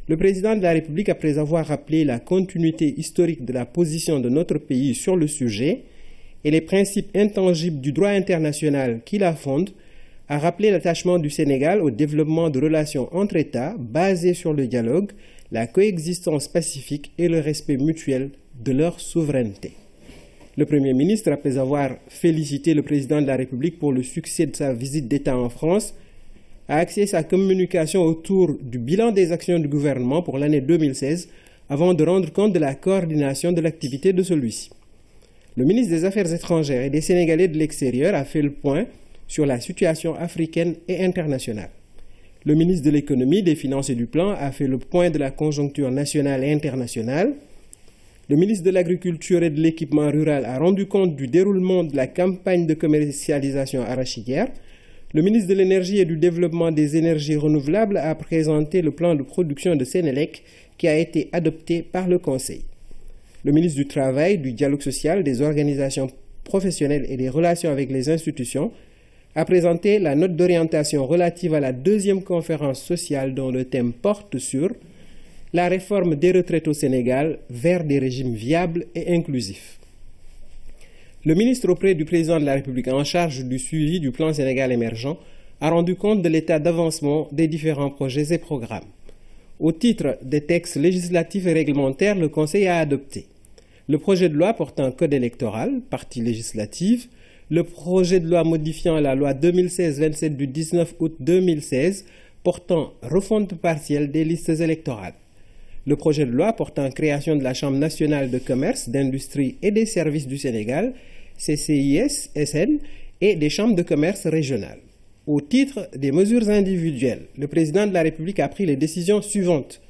le président de la République, après avoir rappelé la continuité historique de la position de notre pays sur le sujet et les principes intangibles du droit international qui la fondent, a rappelé l'attachement du Sénégal au développement de relations entre États basées sur le dialogue, la coexistence pacifique et le respect mutuel de leur souveraineté. Le Premier ministre, après avoir félicité le président de la République pour le succès de sa visite d'État en France, a axé sa communication autour du bilan des actions du gouvernement pour l'année 2016 avant de rendre compte de la coordination de l'activité de celui-ci. Le ministre des Affaires étrangères et des Sénégalais de l'extérieur a fait le point sur la situation africaine et internationale. Le ministre de l'Économie, des Finances et du Plan a fait le point de la conjoncture nationale et internationale. Le ministre de l'Agriculture et de l'Équipement rural a rendu compte du déroulement de la campagne de commercialisation arachidière. Le ministre de l'Énergie et du Développement des énergies renouvelables a présenté le plan de production de Sénélec qui a été adopté par le Conseil. Le ministre du Travail, du Dialogue social, des organisations professionnelles et des relations avec les institutions a présenté la note d'orientation relative à la 2e conférence sociale dont le thème porte sur la réforme des retraites au Sénégal vers des régimes viables et inclusifs. Le ministre auprès du président de la République en charge du suivi du plan Sénégal émergent a rendu compte de l'état d'avancement des différents projets et programmes. Au titre des textes législatifs et réglementaires, le Conseil a adopté le projet de loi portant code électoral, partie législative, le projet de loi modifiant la loi 2016-27 du 19 août 2016 portant refonte partielle des listes électorales, le projet de loi portant création de la Chambre nationale de commerce, d'industrie et des services du Sénégal, CCIS-SN, et des chambres de commerce régionales. Au titre des mesures individuelles, le président de la République a pris les décisions suivantes.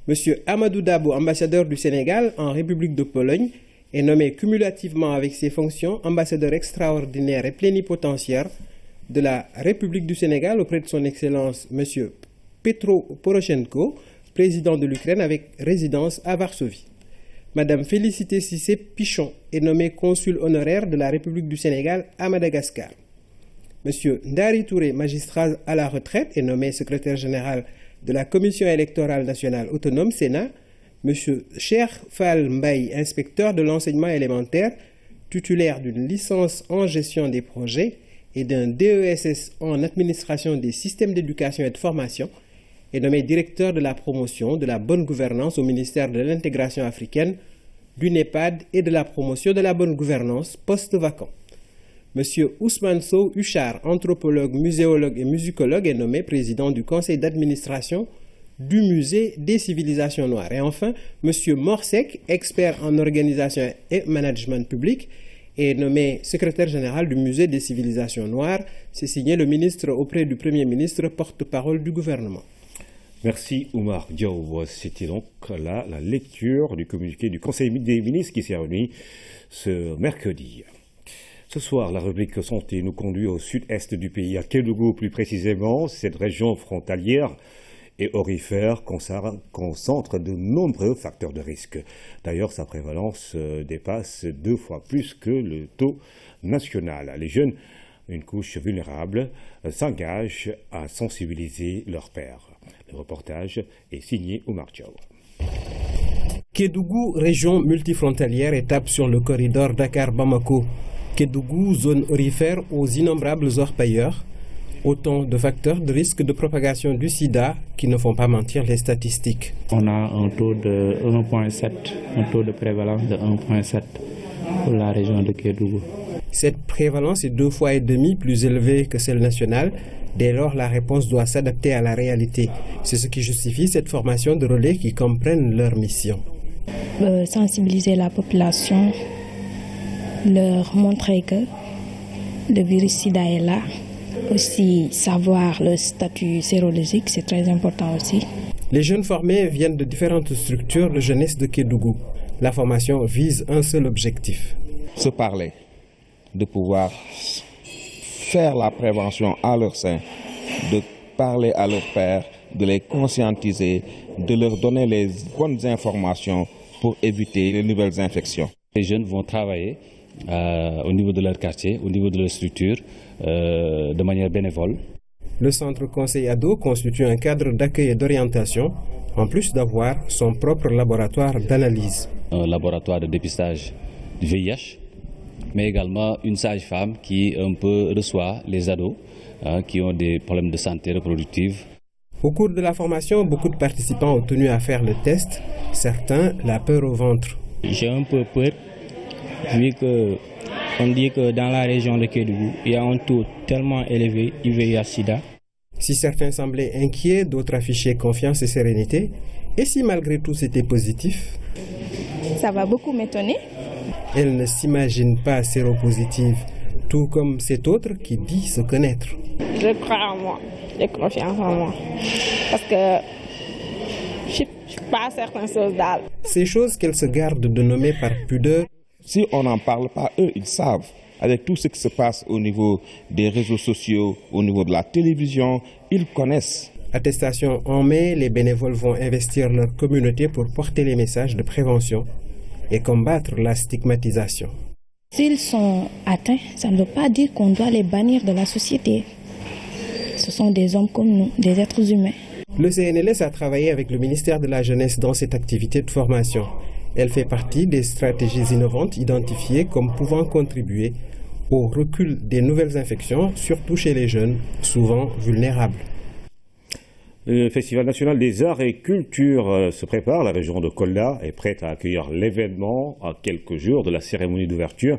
M. Amadou Dabo, ambassadeur du Sénégal en République de Pologne, est nommé cumulativement avec ses fonctions ambassadeur extraordinaire et plénipotentiaire de la République du Sénégal auprès de son Excellence M. Petro Poroshenko, président de l'Ukraine avec résidence à Varsovie. Madame Félicité Cissé Pichon est nommée consul honoraire de la République du Sénégal à Madagascar. M. Ndari Touré, magistrat à la retraite, est nommé secrétaire général de la Commission électorale nationale autonome Sénat, M. Cheikh Fall Mbaye, inspecteur de l'enseignement élémentaire, titulaire d'une licence en gestion des projets et d'un DESS en administration des systèmes d'éducation et de formation, est nommé directeur de la promotion de la bonne gouvernance au ministère de l'intégration africaine, du NEPAD et de la promotion de la bonne gouvernance post-vacant. M. Ousmane Sow Huchar, anthropologue, muséologue et musicologue, est nommé président du conseil d'administration du musée des civilisations noires. Et enfin, M. Morsek, expert en organisation et management public, est nommé secrétaire général du musée des civilisations noires. C'est signé le ministre auprès du Premier ministre, porte-parole du gouvernement. Merci Oumar Diaw. C'était donc là la lecture du communiqué du Conseil des ministres qui s'est réuni ce mercredi. Ce soir, la rubrique santé nous conduit au sud-est du pays, à Kédougou plus précisément. Cette région frontalière et aurifère concentre de nombreux facteurs de risque. D'ailleurs, sa prévalence dépasse 2 fois plus que le taux national. Les jeunes, une couche vulnérable, s'engagent à sensibiliser leurs pairs. Le reportage est signé Oumar Diaw. Kédougou, région multifrontalière, étape sur le corridor Dakar-Bamako. Kédougou, zone aurifère aux innombrables orpailleurs. Autant de facteurs de risque de propagation du sida qui ne font pas mentir les statistiques. On a un taux de 1,7, un taux de prévalence de 1,7 pour la région de Kédougou. Cette prévalence est 2,5 fois plus élevée que celle nationale. Dès lors, la réponse doit s'adapter à la réalité. C'est ce qui justifie cette formation de relais qui comprennent leur mission. Sensibiliser la population, leur montrer que le virus sida est là. Aussi savoir le statut sérologique, c'est très important aussi. Les jeunes formés viennent de différentes structures de jeunesse de Kédougou. La formation vise un seul objectif. Se parler, de pouvoir faire la prévention à leur sein, de parler à leurs pairs, de les conscientiser, de leur donner les bonnes informations pour éviter les nouvelles infections. Les jeunes vont travailler au niveau de leur quartier, au niveau de leur structure, de manière bénévole. Le centre Conseil Ado constitue un cadre d'accueil et d'orientation, en plus d'avoir son propre laboratoire d'analyse. Un laboratoire de dépistage du VIH, mais également une sage-femme qui un peu reçoit les ados qui ont des problèmes de santé reproductive. Au cours de la formation, beaucoup de participants ont tenu à faire le test, certains la peur au ventre. J'ai un peu peur, vu qu'on dit que dans la région de Kédougou, il y a un taux tellement élevé du VIH-Sida. Si certains semblaient inquiets, d'autres affichaient confiance et sérénité. Et si malgré tout c'était positif? Ça va beaucoup m'étonner. Elle ne s'imagine pas séropositive, tout comme cet autre qui dit se connaître. Je crois en moi, j'ai confiance en moi. Parce que je ne suis pas certaines choses d'elle. Ces choses qu'elle se garde de nommer par pudeur. Si on n'en parle pas, eux, ils savent. Avec tout ce qui se passe au niveau des réseaux sociaux, au niveau de la télévision, ils connaissent. Attestation en mai, les bénévoles vont investir leur communauté pour porter les messages de prévention et combattre la stigmatisation. S'ils sont atteints, ça ne veut pas dire qu'on doit les bannir de la société. Ce sont des hommes comme nous, des êtres humains. Le CNLS a travaillé avec le ministère de la Jeunesse dans cette activité de formation. Elle fait partie des stratégies innovantes identifiées comme pouvant contribuer au recul des nouvelles infections, surtout chez les jeunes, souvent vulnérables. Le Festival national des arts et cultures se prépare. La région de Kolda est prête à accueillir l'événement à quelques jours de la cérémonie d'ouverture.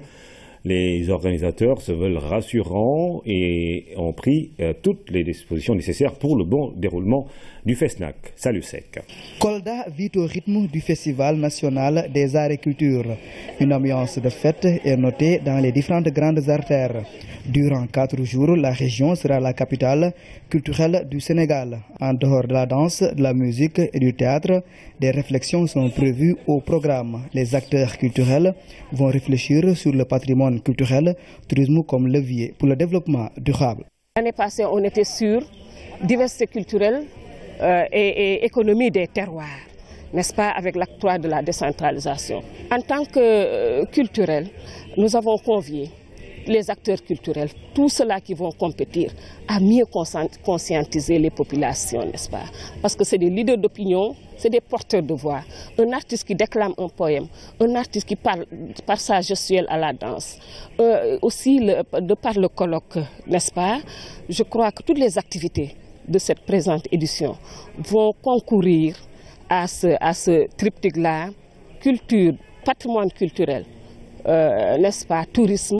Les organisateurs se veulent rassurants et ont pris toutes les dispositions nécessaires pour le bon déroulement du FESNAC. Salut Sec. Kolda vit au rythme du Festival national des arts et cultures. Une ambiance de fête est notée dans les différentes grandes artères. Durant 4 jours, la région sera la capitale culturelle du Sénégal. En dehors de la danse, de la musique et du théâtre, des réflexions sont prévues au programme. Les acteurs culturels vont réfléchir sur le patrimoine culturel, tourisme comme levier pour le développement durable. L'année passée, on était sur diversité culturelle et économie des terroirs, n'est-ce pas, avec l'acte 3 de la décentralisation. En tant que culturel, nous avons convié les acteurs culturels, tous ceux-là qui vont compétir, à mieux conscientiser les populations, n'est-ce pas? Parce que c'est des leaders d'opinion, c'est des porteurs de voix. Un artiste qui déclame un poème, un artiste qui parle par sa gestuelle à la danse, aussi de par le colloque, n'est-ce pas? Je crois que toutes les activités de cette présente édition vont concourir à ce triptyque-là, culture, patrimoine culturel, n'est-ce pas, tourisme.